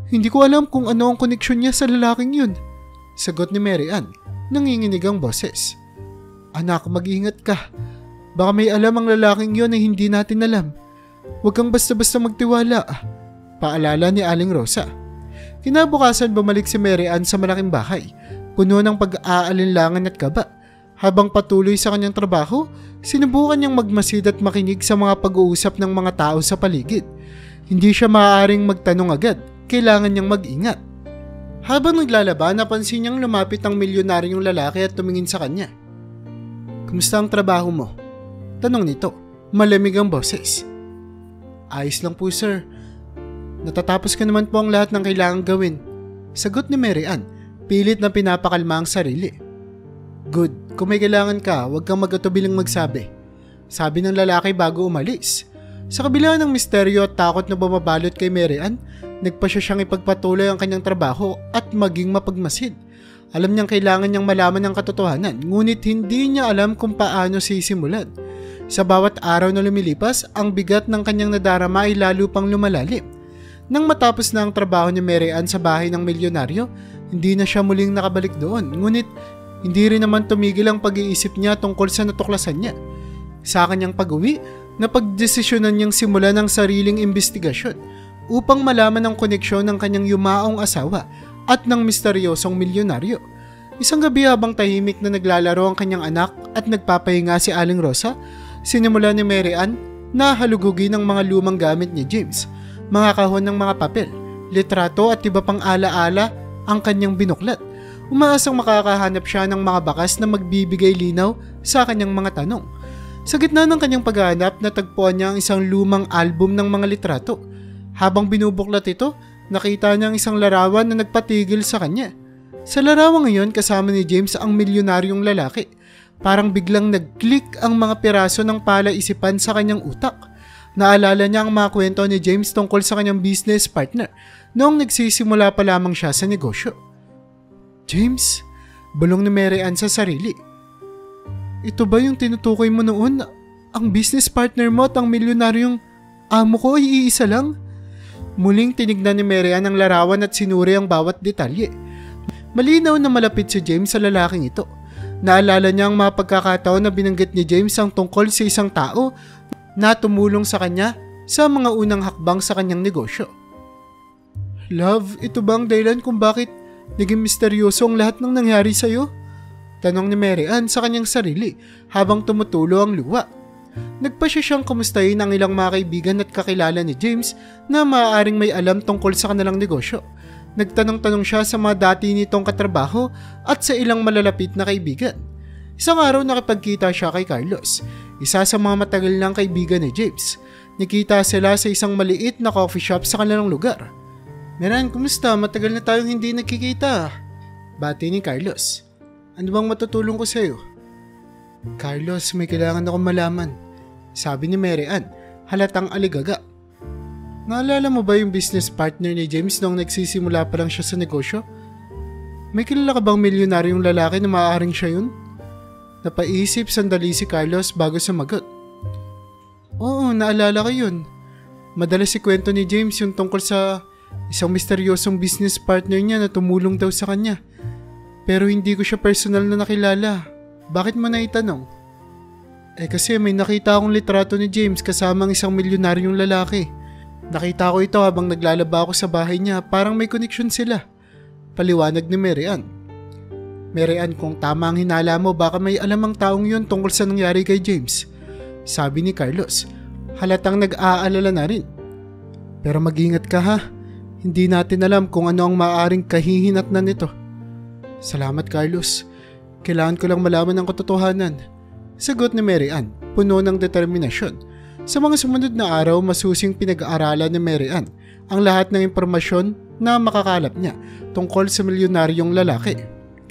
hindi ko alam kung ano ang koneksyon niya sa lalaking yun. Sagot ni Mary Ann, nanginginig ang boses. Anak, mag-ingat ka. Baka may alam ang lalaking yun na hindi natin alam. Huwag kang basta-basta magtiwala. Paalala ni Aling Rosa. Kinabukasan bumalik si Mary Ann sa malaking bahay, puno ng pag-aalinlangan at kaba. Habang patuloy sa kanyang trabaho, sinubukan niyang magmasid at makinig sa mga pag-uusap ng mga tao sa paligid. Hindi siya maaaring magtanong agad, kailangan niyang mag-ingat. Habang naglalaba, napansin niyang lumapit ang milyonaryong lalaki at tumingin sa kanya. Kumusta ang trabaho mo? Tanong nito, malamig ang boses. Ayos lang po, sir. Natatapos ko naman po ang lahat ng kailangang gawin. Sagot ni Mary Ann, pilit na pinapakalma ang sarili. Good, kung may kailangan ka, huwag kang mag-atubiling magsabi. Sabi ng lalaki bago umalis. Sa kabila ng misteryo at takot na bumabalot kay Mary Ann, nagpa siya siyang ipagpatuloy ang kanyang trabaho at maging mapagmasid. Alam niyang kailangan niyang malaman ang katotohanan, ngunit hindi niya alam kung paano sisimulan. Sa bawat araw na lumilipas, ang bigat ng kanyang nadarama ay lalo pang lumalalim. Nang matapos na ang trabaho ni Mary Ann sa bahay ng milyonaryo, hindi na siya muling nakabalik doon. Ngunit hindi rin naman tumigil ang pag-iisip niya tungkol sa natuklasan niya. Sa kanyang pag-uwi, napagdesisyonan niyang simulan ng sariling investigasyon upang malaman ang koneksyon ng kanyang yumaong asawa at ng misteryosong milyonaryo. Isang gabi habang tahimik na naglalaro ang kanyang anak at nagpapahinga si Aling Rosa, sinimula ni Mary Ann na halugugin ng mga lumang gamit ni James, mga kahon ng mga papel, litrato at iba pang alaala ang kanyang binuklat. Umaasang makakahanap siya ng mga bakas na magbibigay linaw sa kanyang mga tanong. Sa gitna ng kanyang paghahanap, natagpuan niya ang isang lumang album ng mga litrato. Habang binubuklat ito, nakita niya ang isang larawan na nagpatigil sa kanya. Sa larawan ngayon, kasama ni James ang milyonaryong lalaki. Parang biglang nag-click ang mga piraso ng palaisipan sa kanyang utak. Naalala niya ang mga kwento ni James tungkol sa kanyang business partner noong nagsisimula pa lamang siya sa negosyo. James, bulong ni Mary Ann sa sarili. Ito ba yung tinutukoy mo noon? Ang business partner mo at ang milyonaryong amo ko ay iisa lang? Muling tinignan ni Mary Ann ang larawan at sinuri ang bawat detalye. Malinaw na malapit si James sa lalaking ito. Naalala niya ang mga pagkakataon na binanggit ni James ang tungkol sa isang tao na tumulong sa kanya sa mga unang hakbang sa kanyang negosyo. Love, ito ba ang dahilan kung bakit naging misteryoso ang lahat ng nangyari sa'yo? Tanong ni Mary Ann sa kanyang sarili habang tumutulo ang luha. Nagpasya siyang kumustahin ang ilang mga kaibigan at kakilala ni James na maaaring may alam tungkol sa kanilang negosyo. Nagtanong-tanong siya sa mga dati nitong katrabaho at sa ilang malalapit na kaibigan. Isang araw nakipagkita siya kay Carlos, isa sa mga matagal ng kaibigan ni James. Nakita sila sa isang maliit na coffee shop sa kanilang lugar. Meran, kumusta? Matagal na tayong hindi nagkikita. Bati ni Carlos. Ano bang matutulong ko sa'yo? Carlos, may kailangan akong malaman. Sabi ni Mary Ann, halatang aligaga. Naalala mo ba yung business partner ni James noong nagsisimula pa lang siya sa negosyo? May kilala ka bang milyonaryong lalaki na maaaring siya yun? Napaisip sandali si Carlos bago sumagot. Oo, naalala ko yun. Madalas ikwento ni James yung tungkol sa isang misteryosong business partner niya na tumulong daw sa kanya. Pero hindi ko siya personal na nakilala. Bakit mo naitanong? Kasi may nakita akong litrato ni James kasama ang isang milyonaryong lalaki. Nakita ko ito habang naglalaba ako sa bahay niya, parang may koneksyon sila. Paliwanag ni Mary Ann. Mary Ann, kung tama ang hinala mo, baka may alam ang taong yun tungkol sa nangyari kay James. Sabi ni Carlos, halatang nag-aalala na rin. Pero mag-ingat ka ha, hindi natin alam kung ano ang maaaring kahihinatnan nito. Salamat Carlos, kailangan ko lang malaman ang katotohanan. Sagot ni Mary Ann, puno ng determinasyon. Sa mga sumunod na araw, masusing pinag-aaralan ni Mary Ann ang lahat ng impormasyon na makakalap niya tungkol sa milyonaryong lalaki.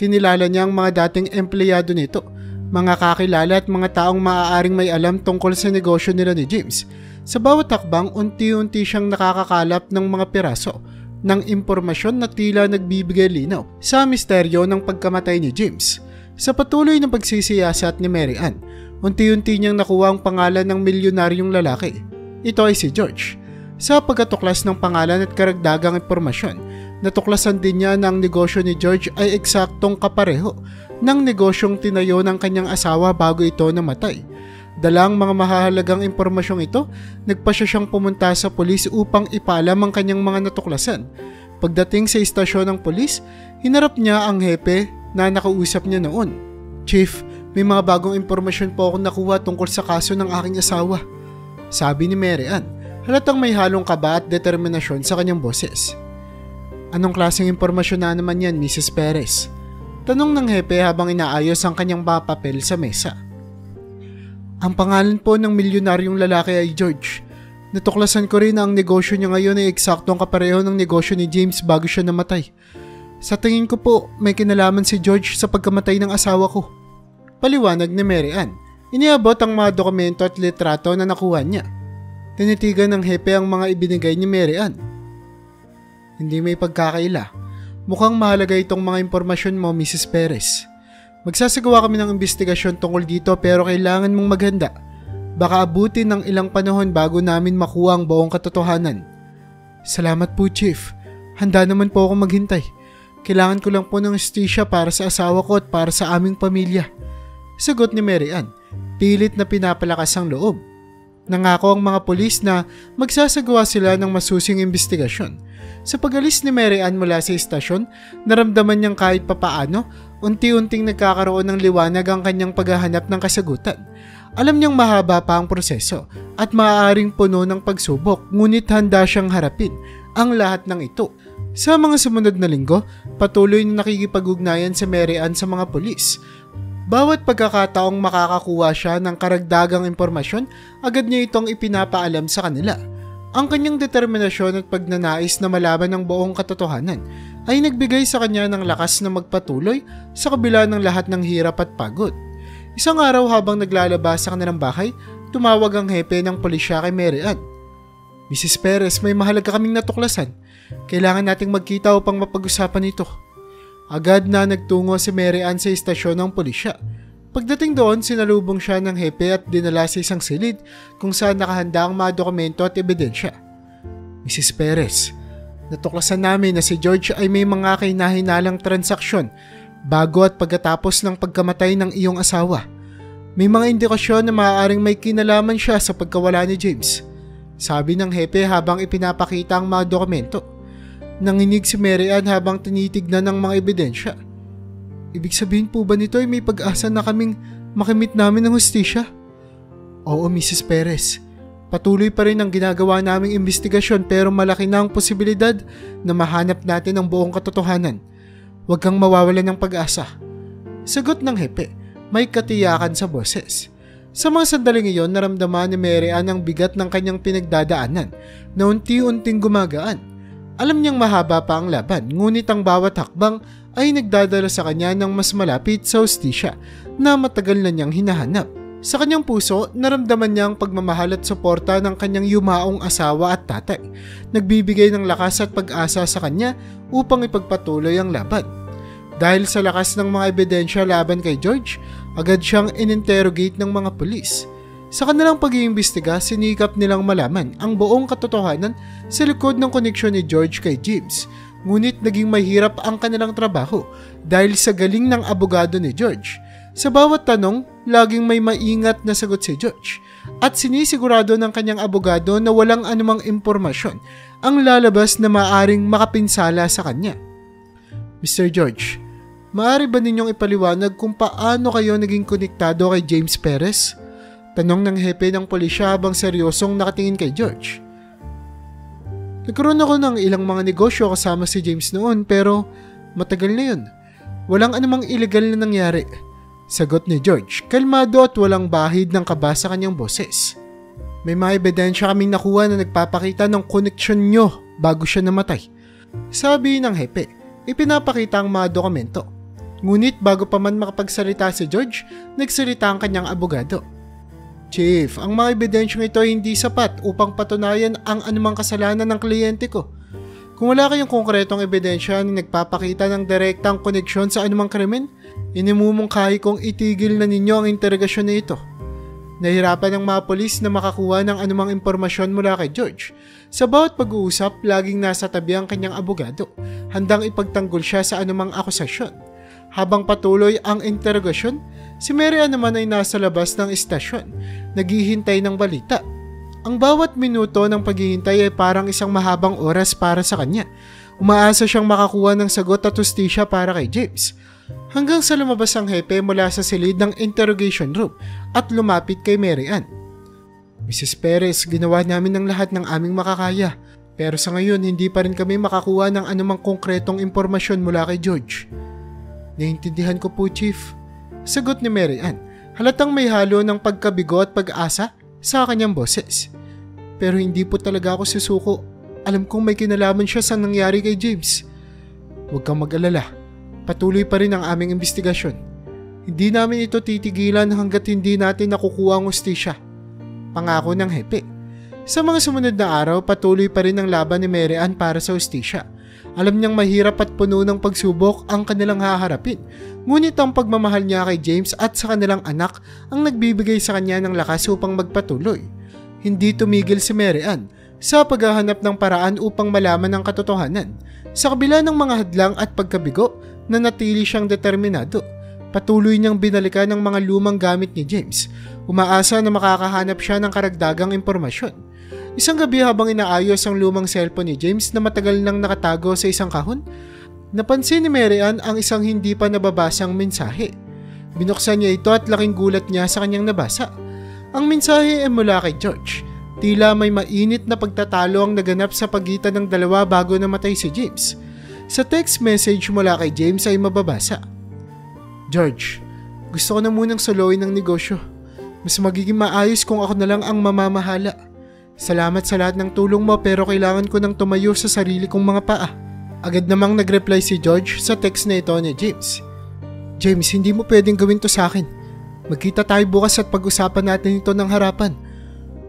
Kinilala niya ang mga dating empleyado nito, mga kakilala at mga taong maaaring may alam tungkol sa negosyo nila ni James. Sa bawat hakbang, unti-unti siyang nakakakalap ng mga piraso ng impormasyon na tila nagbibigay linaw sa misteryo ng pagkamatay ni James. Sa patuloy na pagsisiyasat ni Mary Ann, unti-unti niyang nakuha ang pangalan ng milyonaryong lalaki. Ito ay si George. Sa pagkatuklas ng pangalan at karagdagang impormasyon, natuklasan din niya na ang negosyo ni George ay eksaktong kapareho ng negosyong tinayo ng kanyang asawa bago ito namatay. Dalang mga mahahalagang impormasyong ito, nagpasya siyang pumunta sa pulis upang ipaalam ang kanyang mga natuklasan. Pagdating sa istasyon ng pulis, hinarap niya ang hepe na nakausap niya noon. Chief, may mga bagong impormasyon po akong nakuha tungkol sa kaso ng aking asawa. Sabi ni Mary Ann, halatang may halong kaba at determinasyon sa kanyang boses. Anong klaseng impormasyon na naman yan, Mrs. Perez? Tanong ng hepe habang inaayos ang kanyang mga papel sa mesa. Ang pangalan po ng milyonaryong lalaki ay George. Natuklasan ko rin na ang negosyo niya ngayon ay eksaktong kapareho ng negosyo ni James bago siya namatay. Sa tingin ko po, may kinalaman si George sa pagkamatay ng asawa ko. Paliwanag ni Mary Ann. Iniabot ang mga dokumento at litrato na nakuha niya. Tinitigan ng hepe ang mga ibinigay ni Mary Ann. Hindi may pagkakaila. Mukhang mahalaga itong mga impormasyon mo, Mrs. Perez. Magsasagawa kami ng investigasyon tungkol dito pero kailangan mong maghanda. Baka abutin ng ilang panahon bago namin makuha ang buong katotohanan. Salamat po, Chief. Handa naman po ako maghintay. Kailangan ko lang po ng hustisya para sa asawa ko at para sa aming pamilya. Sagot ni Mary Ann, pilit na pinapalakas ang loob. Nangako ang mga pulis na magsasagawa sila ng masusing investigasyon. Sa pag-alis ni Mary Ann mula sa istasyon, naramdaman niyang kahit papaano, unti-unting nagkakaroon ng liwanag ang kanyang paghahanap ng kasagutan. Alam niyang mahaba pa ang proseso at maaaring puno ng pagsubok, ngunit handa siyang harapin ang lahat ng ito. Sa mga sumunod na linggo, patuloy na nakikipag-ugnayan si Mary Ann sa mga pulis. Bawat pagkakataong makakakuha siya ng karagdagang impormasyon, agad niya itong ipinapaalam sa kanila. Ang kanyang determinasyon at pagnanais na malaman ang buong katotohanan ay nagbigay sa kanya ng lakas na magpatuloy sa kabila ng lahat ng hirap at pagod. Isang araw habang naglalabas sa kanilang bahay, tumawag ang hepe ng pulisya kay Mary Ann. Mrs. Perez, may mahalaga kaming natuklasan. Kailangan nating magkita upang mapag-usapan ito. Agad na nagtungo si Mary Ann sa istasyon ng pulisya. Pagdating doon, sinalubong siya ng hepe at dinala sa isang silid kung saan nakahanda ang mga dokumento at ebidensya. Mrs. Perez, natuklasan namin na si George ay may mga kahinahinalang transaksyon bago at pagkatapos ng pagkamatay ng iyong asawa. May mga indikasyon na maaaring may kinalaman siya sa pagkawala ni James. Sabi ng hepe habang ipinapakita ang mga dokumento. Nanginig si Mary Ann habang tinitignan ng mga ebidensya. Ibig sabihin po ba nito ay may pag-asa na kaming makimit namin ng hustisya? Oo, Mrs. Perez. Patuloy pa rin ang ginagawa naming investigasyon pero malaki na ang posibilidad na mahanap natin ang buong katotohanan. Huwag kang mawawalan ng pag-asa. Sagot ng hepe, may katiyakan sa boses. Sa mga sandaling iyon, naramdaman ni Mary Ann ang bigat ng kanyang pinagdadaanan na unti-unting gumagaan. Alam niyang mahaba pa ang laban, ngunit ang bawat hakbang ay nagdadala sa kanya ng mas malapit sa hustisya na matagal na niyang hinahanap. Sa kanyang puso, naramdaman niya ang pagmamahal at suporta ng kanyang yumaong asawa at tatay, nagbibigay ng lakas at pag-asa sa kanya upang ipagpatuloy ang laban. Dahil sa lakas ng mga ebidensya laban kay George, agad siyang ininterrogate ng mga pulis. Sa kanilang pag-iimbestiga, sinikap nilang malaman ang buong katotohanan sa likod ng koneksyon ni George kay James. Ngunit naging mahirap ang kanilang trabaho dahil sa galing ng abogado ni George. Sa bawat tanong, laging may maingat na sagot si George at sinisigurado ng kanyang abogado na walang anumang impormasyon ang lalabas na maaring makapinsala sa kanya. Mr. George, maaari ba ninyong ipaliwanag kung paano kayo naging konektado kay James Perez? Tanong ng hepe ng pulisya habang seryosong nakatingin kay George. Nagkaroon ako ng ilang mga negosyo kasama si James noon pero matagal na yun. Walang anumang illegal na nangyari. Sagot ni George, kalmado at walang bahid ng kaba sa kanyang boses. May mga ebidensya kaming nakuha na nagpapakita ng koneksyon nyo bago siya namatay. Sabi ng hepe, ipinapakita ang mga dokumento. Ngunit bago pa man makapagsalita si George, nagsalita ang kanyang abogado. Chief, ang mga ebidensyang ito ay hindi sapat upang patunayan ang anumang kasalanan ng kliyente ko. Kung wala kayong konkretong ebidensya na nagpapakita ng direktang koneksyon sa anumang krimen, inimumungkahi kong itigil na ninyo ang interogasyon na ito. Nahirapan ang mga polis na makakuha ng anumang impormasyon mula kay George. Sa bawat pag-uusap, laging nasa tabi ang kanyang abogado, handang ipagtanggol siya sa anumang akusasyon. Habang patuloy ang interogasyon, si Mary Ann naman ay nasa labas ng istasyon, naghihintay ng balita. Ang bawat minuto ng paghihintay ay parang isang mahabang oras para sa kanya. Umaasa siyang makakuha ng sagot at hustisya para kay James. Hanggang sa lumabas ang hepe mula sa silid ng interrogation room at lumapit kay Mary Ann. Mrs. Perez, ginawa namin ang lahat ng aming makakaya. Pero sa ngayon, hindi pa rin kami makakuha ng anumang konkretong impormasyon mula kay George. Naiintindihan ko po, Chief. Sagot ni Mary Ann, halatang may halo ng pagkabigo at pag-asa sa kanyang boses. Pero hindi po talaga ako susuko. Alam kong may kinalaman siya sa nangyari kay James. Huwag kang mag-alala. Patuloy pa rin ang aming investigasyon. Hindi namin ito titigilan hanggat hindi natin nakukuha ang hustisya. Pangako ng hepe. Sa mga sumunod na araw, patuloy pa rin ang laban ni Mary Ann para sa hustisya. Alam niyang mahirap at puno ng pagsubok ang kanilang haharapin. Ngunit ang pagmamahal niya kay James at sa kanilang anak ang nagbibigay sa kanya ng lakas upang magpatuloy. Hindi tumigil si Mary Ann. sa paghahanap ng paraan upang malaman ang katotohanan. Sa kabila ng mga hadlang at pagkabigo, nanatili siyang determinado. Patuloy niyang binalikan ang mga lumang gamit ni James. Umaasa na makakahanap siya ng karagdagang impormasyon. Isang gabi habang inaayos ang lumang cellphone ni James na matagal nang nakatago sa isang kahon, napansin ni Mary Ann ang isang hindi pa nababasang mensahe. Binuksan niya ito at laking gulat niya sa kanyang nabasa. Ang mensahe ay mula kay George. Tila may mainit na pagtatalo ang naganap sa pagitan ng dalawa bago namatay si James. Sa text message mula kay James ay mababasa, "George, gusto ko na munang soloin ng negosyo. Mas magiging maayos kung ako na lang ang mamamahala. Salamat sa lahat ng tulong mo pero kailangan ko nang tumayo sa sarili kong mga paa." Agad namang nag-reply si George sa text na ito ni James. "James, hindi mo pwedeng gawin to sa akin. Magkita tayo bukas at pag-usapan natin ito ng harapan.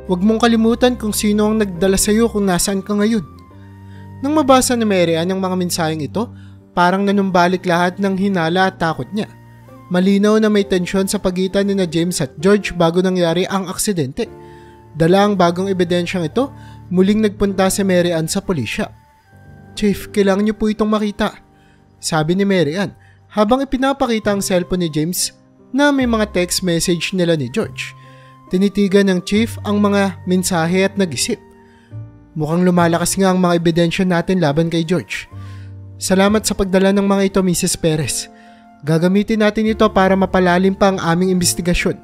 Huwag mong kalimutan kung sino ang nagdala sa iyo kung nasaan ka ngayon." Nang mabasa ni Mary Ann ang mga mensaheng ito, parang nanumbalik lahat ng hinala at takot niya. Malinaw na may tensyon sa pagitan ni James at George bago nangyari ang aksidente. Dala ang bagong ebidensyang ito, muling nagpunta si Mary Ann sa pulisya. "Chief, kailangan niyo po itong makita," sabi ni Mary Ann habang ipinapakita ang cellphone ni James na may mga text message nila ni George. Tinitigan ng chief ang mga mensahe at nag-isip. Mukhang lumalakas nga ang mga ebidensya natin laban kay George. Salamat sa pagdala ng mga ito, Mrs. Perez. Gagamitin natin ito para mapalalim pa ang aming investigasyon.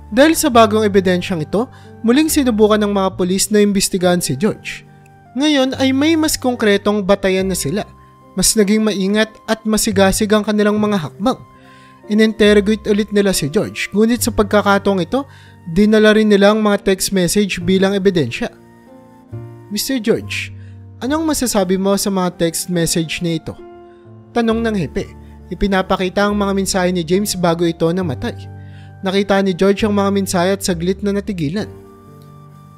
Dahil sa bagong ebidensyang ito, muling sinubukan ng mga pulis na imbestigahan si George. Ngayon ay may mas konkretong batayan na sila. Mas naging maingat at masigasig ang kanilang mga hakbang. In-interrogate ulit nila si George, ngunit sa pagkakataong ito, dinala rin nila ang mga text message bilang ebidensya. "Mr. George, anong masasabi mo sa mga text message na ito?" Tanong ng hepe. Ipinapakita ang mga mensahe ni James bago ito namatay. Nakita ni George ang mga mensahe at saglit na natigilan.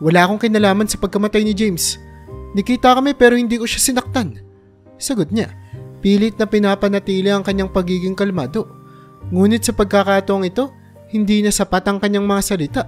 "Wala akong kinalaman sa pagkamatay ni James. Nakita kami pero hindi ko siya sinaktan," sagot niya. Pilit na pinapanatili ang kanyang pagiging kalmado. Ngunit sa pagkakataong ito, hindi na sapat ang kanyang mga salita.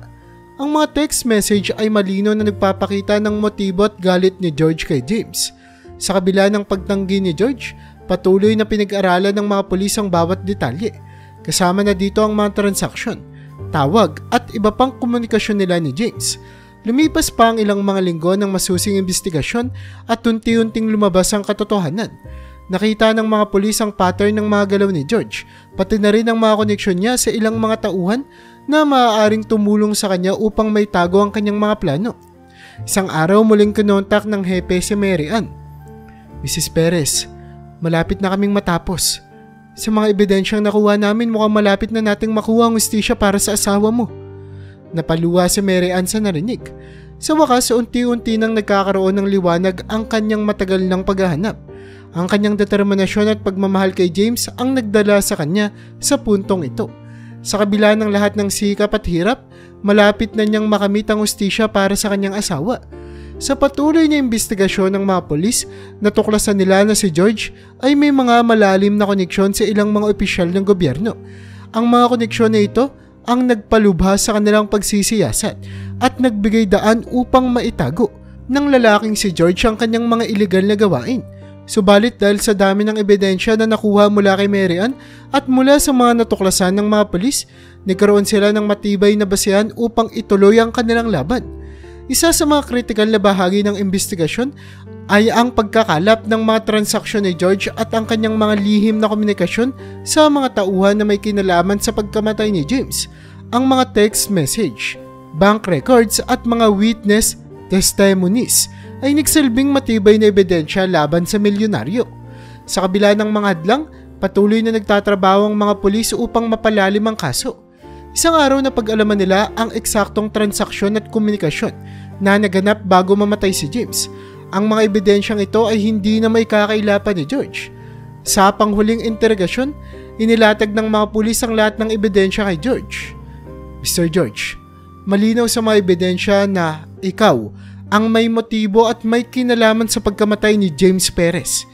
Ang mga text message ay malino na nagpapakita ng motibo at galit ni George kay James. Sa kabila ng pagtanggi ni George, patuloy na pinag-aralan ng mga pulis ang bawat detalye. Kasama na dito ang mga transaksyon, tawag at iba pang komunikasyon nila ni James. Lumipas pa ang ilang mga linggo ng masusing investigasyon at unti-unting lumabas ang katotohanan. Nakita ng mga pulis ang pattern ng mga galaw ni George, pati na rin ang mga koneksyon niya sa ilang mga tauhan na maaaring tumulong sa kanya upang may tago ang kanyang mga plano. Isang araw muling kinontak ng hepe si Mary Ann. "Mrs. Perez, malapit na kaming matapos. Sa mga ebidensyang nakuha namin, mukhang malapit na nating makuha ang hustisya para sa asawa mo." Napaluwa si Mary Ann sa narinig. Sa wakas, unti-unti nang nagkakaroon ng liwanag ang kanyang matagal ng paghahanap. Ang kanyang determinasyon at pagmamahal kay James ang nagdala sa kanya sa puntong ito. Sa kabila ng lahat ng sikap at hirap, malapit na niyang makamit ang hustisya para sa kanyang asawa. Sa patuloy na investigasyon ng mga pulis, natuklasan nila na si George ay may mga malalim na koneksyon sa ilang mga opisyal ng gobyerno. Ang mga koneksyon na ito ang nagpalubha sa kanilang pagsisiyasat at nagbigay daan upang maitago ng lalaking si George ang kanyang mga iligal na gawain. Subalit dahil sa dami ng ebidensya na nakuha mula kay Mary Ann at mula sa mga natuklasan ng mga pulis, nagkaroon sila ng matibay na basehan upang ituloy ang kanilang laban. Isa sa mga kritikal na bahagi ng investigasyon ay ang pagkakalap ng mga transaksyon ni George at ang kanyang mga lihim na komunikasyon sa mga tauhan na may kinalaman sa pagkamatay ni James. Ang mga text message, bank records at mga witness testimonies ay nagsilbing matibay na ebidensya laban sa milyonaryo. Sa kabila ng mga hadlang, patuloy na nagtatrabaho ang mga pulis upang mapalalim ang kaso. Isang araw na pag-alaman nila ang eksaktong transaksyon at komunikasyon na naganap bago mamatay si James. Ang mga ebidensyang ito ay hindi na may kakailapan ni George. Sa panghuling interogasyon, inilatag ng mga pulis ang lahat ng ebidensya kay George. "Mr. George, malinaw sa mga ebidensya na ikaw ang may motibo at may kinalaman sa pagkamatay ni James Perez.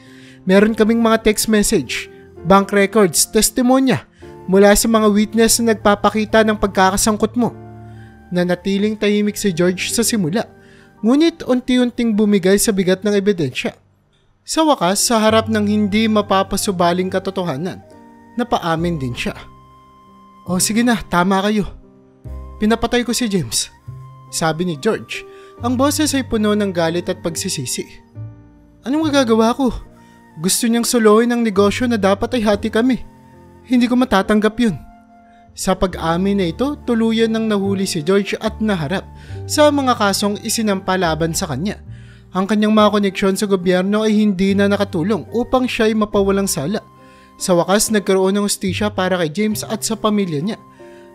Meron kaming mga text message, bank records, testimonya mula sa mga witness na nagpapakita ng pagkakasangkot mo." Nanatiling tahimik si George sa simula. ngunit unti-unting bumigay sa bigat ng ebidensya. Sa wakas, sa harap ng hindi mapapasubaling katotohanan, napaamin din siya. O sige na, tama kayo. Pinapatay ko si James, sabi ni George. Ang boses ay puno ng galit at pagsisisi. Anong magagawa ko? Gusto niyang suluhin ang negosyo na dapat ay hati kami. Hindi ko matatanggap yun. Sa pag-amin na ito, tuluyan nang nahuli si George at naharap sa mga kasong isinampa laban sa kanya. Ang kanyang mga koneksyon sa gobyerno ay hindi na nakatulong upang siya ay mapawalang sala. Sa wakas, nagkaroon ng hustisya para kay James at sa pamilya niya.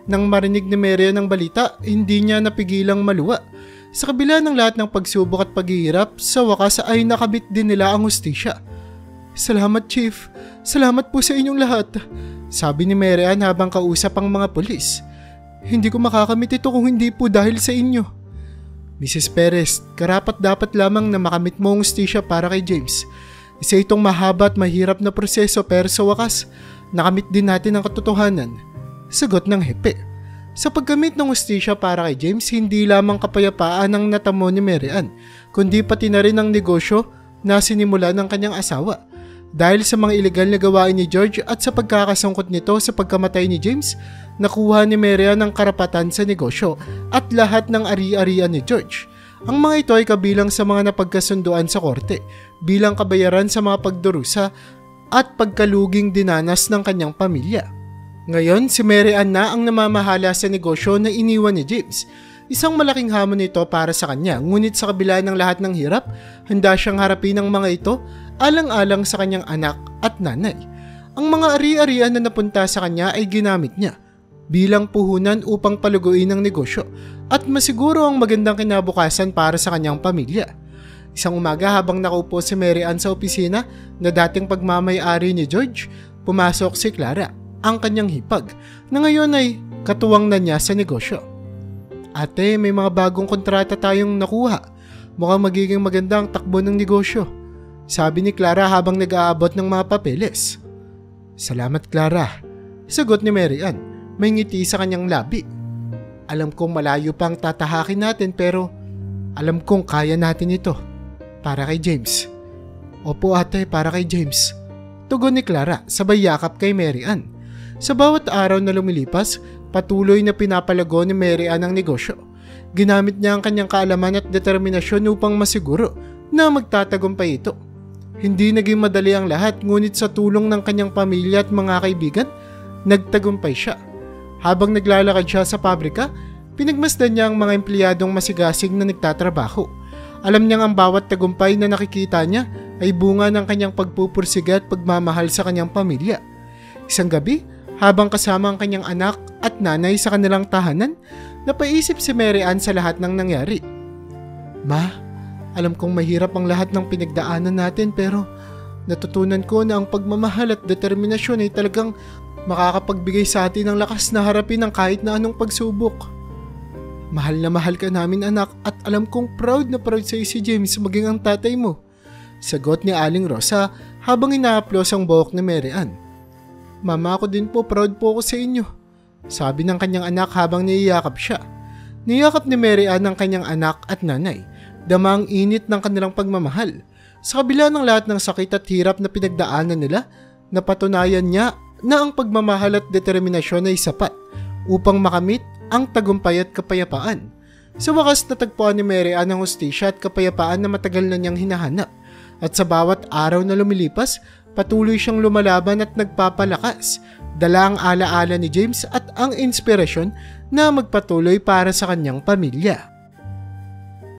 Nang marinig ni Marian ang balita, hindi niya napigilang maluwa. Sa kabila ng lahat ng pagsubok at paghihirap, sa wakas ay nakabit din nila ang hustisya. Salamat, Chief. Salamat po sa inyong lahat, sabi ni Marian habang kausap ang mga pulis. Hindi ko makakamit ito kung hindi po dahil sa inyo. Mrs. Perez, karapat-dapat lamang na makamit mo ang hustisya para kay James. Isa itong mahaba at mahirap na proseso pero sa wakas, nakamit din natin ang katotohanan. Sagot ng hepe. Sa paggamit ng hustisya para kay James, hindi lamang kapayapaan ang natamo ni Marian, kundi pati na rin ang negosyo na sinimula ng kanyang asawa. Dahil sa mga ilegal na gawain ni George at sa pagkakasangkot nito sa pagkamatay ni James, nakuha ni Marian ang karapatan sa negosyo at lahat ng ari-arian ni George. Ang mga ito ay kabilang sa mga napagkasunduan sa korte bilang kabayaran sa mga pagdurusa at pagkaluging dinanas ng kanyang pamilya. Ngayon, si Marian na ang namamahala sa negosyo na iniwan ni James. Isang malaking hamon ito para sa kanya, ngunit sa kabila ng lahat ng hirap, handa siyang harapin ang mga ito alang-alang sa kanyang anak at nanay. Ang mga ari-arian na napunta sa kanya ay ginamit niya bilang puhunan upang paluguin ang negosyo at masiguro ang magandang kinabukasan para sa kanyang pamilya. Isang umaga habang nakaupo si Marian sa opisina na dating pagmamay-ari ni George, pumasok si Clara, ang kanyang hipag, na ngayon ay katuwang na niya sa negosyo. Ate, may mga bagong kontrata tayong nakuha. Mukhang magiging maganda ang takbo ng negosyo, sabi ni Clara habang nag-aabot ng mga papeles. Salamat, Clara, sagot ni Marian, may ngiti sa kanyang labi. Alam kong malayo pang tatahakin natin pero alam kong kaya natin ito. Para kay James. Opo ate, para kay James, tugon ni Clara sabay yakap kay Marian. Sa bawat araw na lumilipas, patuloy na pinapalago ni Marian ang negosyo. Ginamit niya ang kanyang kaalaman at determinasyon upang masiguro na magtatagumpay ito. Hindi naging madali ang lahat, ngunit sa tulong ng kanyang pamilya at mga kaibigan, nagtagumpay siya. Habang naglalakad siya sa pabrika, pinagmasdan niya ang mga empleyadong masigasig na nagtatrabaho. Alam niyang ang bawat tagumpay na nakikita niya ay bunga ng kanyang pagpupursiga at pagmamahal sa kanyang pamilya. Isang gabi, habang kasama ang kanyang anak at nanay sa kanilang tahanan, napaisip si Marian sa lahat ng nangyari. Ma, alam kong mahirap ang lahat ng pinagdaanan natin pero natutunan ko na ang pagmamahal at determinasyon ay talagang makakapagbigay sa atin ng lakas na harapin ang kahit na anong pagsubok. Mahal na mahal ka namin anak at alam kong proud na proud sa iyo si James maging ang tatay mo, sagot ni Aling Rosa habang inaaplos ang buhok ni Marian. Mama, ako din po, proud po ako sa inyo, sabi ng kanyang anak habang niyayakap siya. Niyakap ni Marian ang kanyang anak at nanay. Dama ang init ng kanilang pagmamahal. Sa kabila ng lahat ng sakit at hirap na pinagdaanan nila, napatunayan niya na ang pagmamahal at determinasyon ay sapat upang makamit ang tagumpay at kapayapaan. Sa wakas, natagpuan ni Marian ang hustisya at kapayapaan na matagal na niyang hinahanap. At sa bawat araw na lumilipas, patuloy siyang lumalaban at nagpapalakas. Dala ang alaala ni James at ang inspirasyon na magpatuloy para sa kanyang pamilya.